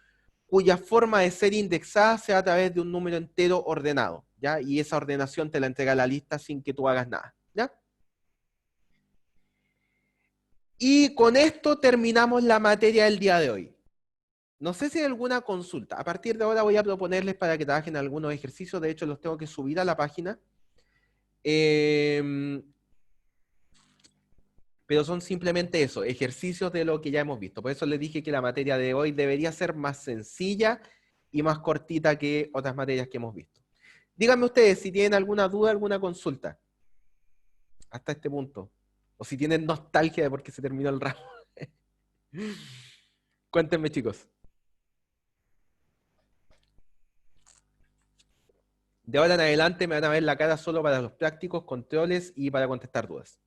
cuya forma de ser indexada sea a través de un número entero ordenado, ¿ya? Y esa ordenación te la entrega la lista sin que tú hagas nada, ¿ya? Y con esto terminamos la materia del día de hoy. No sé si hay alguna consulta. A partir de ahora voy a proponerles para que trabajen algunos ejercicios. De hecho, los tengo que subir a la página. Pero son simplemente eso, ejercicios de lo que ya hemos visto. Por eso les dije que la materia de hoy debería ser más sencilla y más cortita que otras materias que hemos visto. Díganme ustedes si tienen alguna duda, alguna consulta. Hasta este punto. O si tienen nostalgia de por qué se terminó el ramo. Cuéntenme, chicos. De ahora en adelante me van a ver la cara solo para los prácticos, controles y para contestar dudas.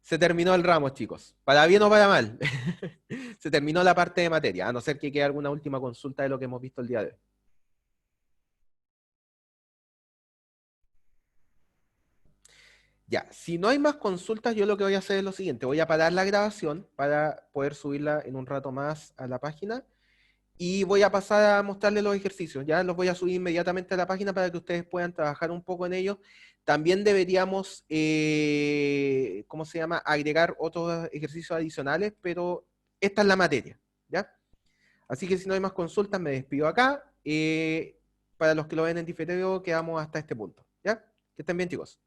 Se terminó el ramo, chicos. Para bien o para mal. Se terminó la parte de materia, a no ser que quede alguna última consulta de lo que hemos visto el día de hoy. Ya, si no hay más consultas, yo lo que voy a hacer es lo siguiente. Voy a parar la grabación para poder subirla en un rato más a la página. Y voy a pasar a mostrarles los ejercicios. Ya los voy a subir inmediatamente a la página para que ustedes puedan trabajar un poco en ellos. También deberíamos, ¿cómo se llama? Agregar otros ejercicios adicionales, pero esta es la materia, ¿ya? Así que si no hay más consultas, me despido acá. Para los que lo ven en diferido, quedamos hasta este punto, ¿ya? Que estén bien, chicos.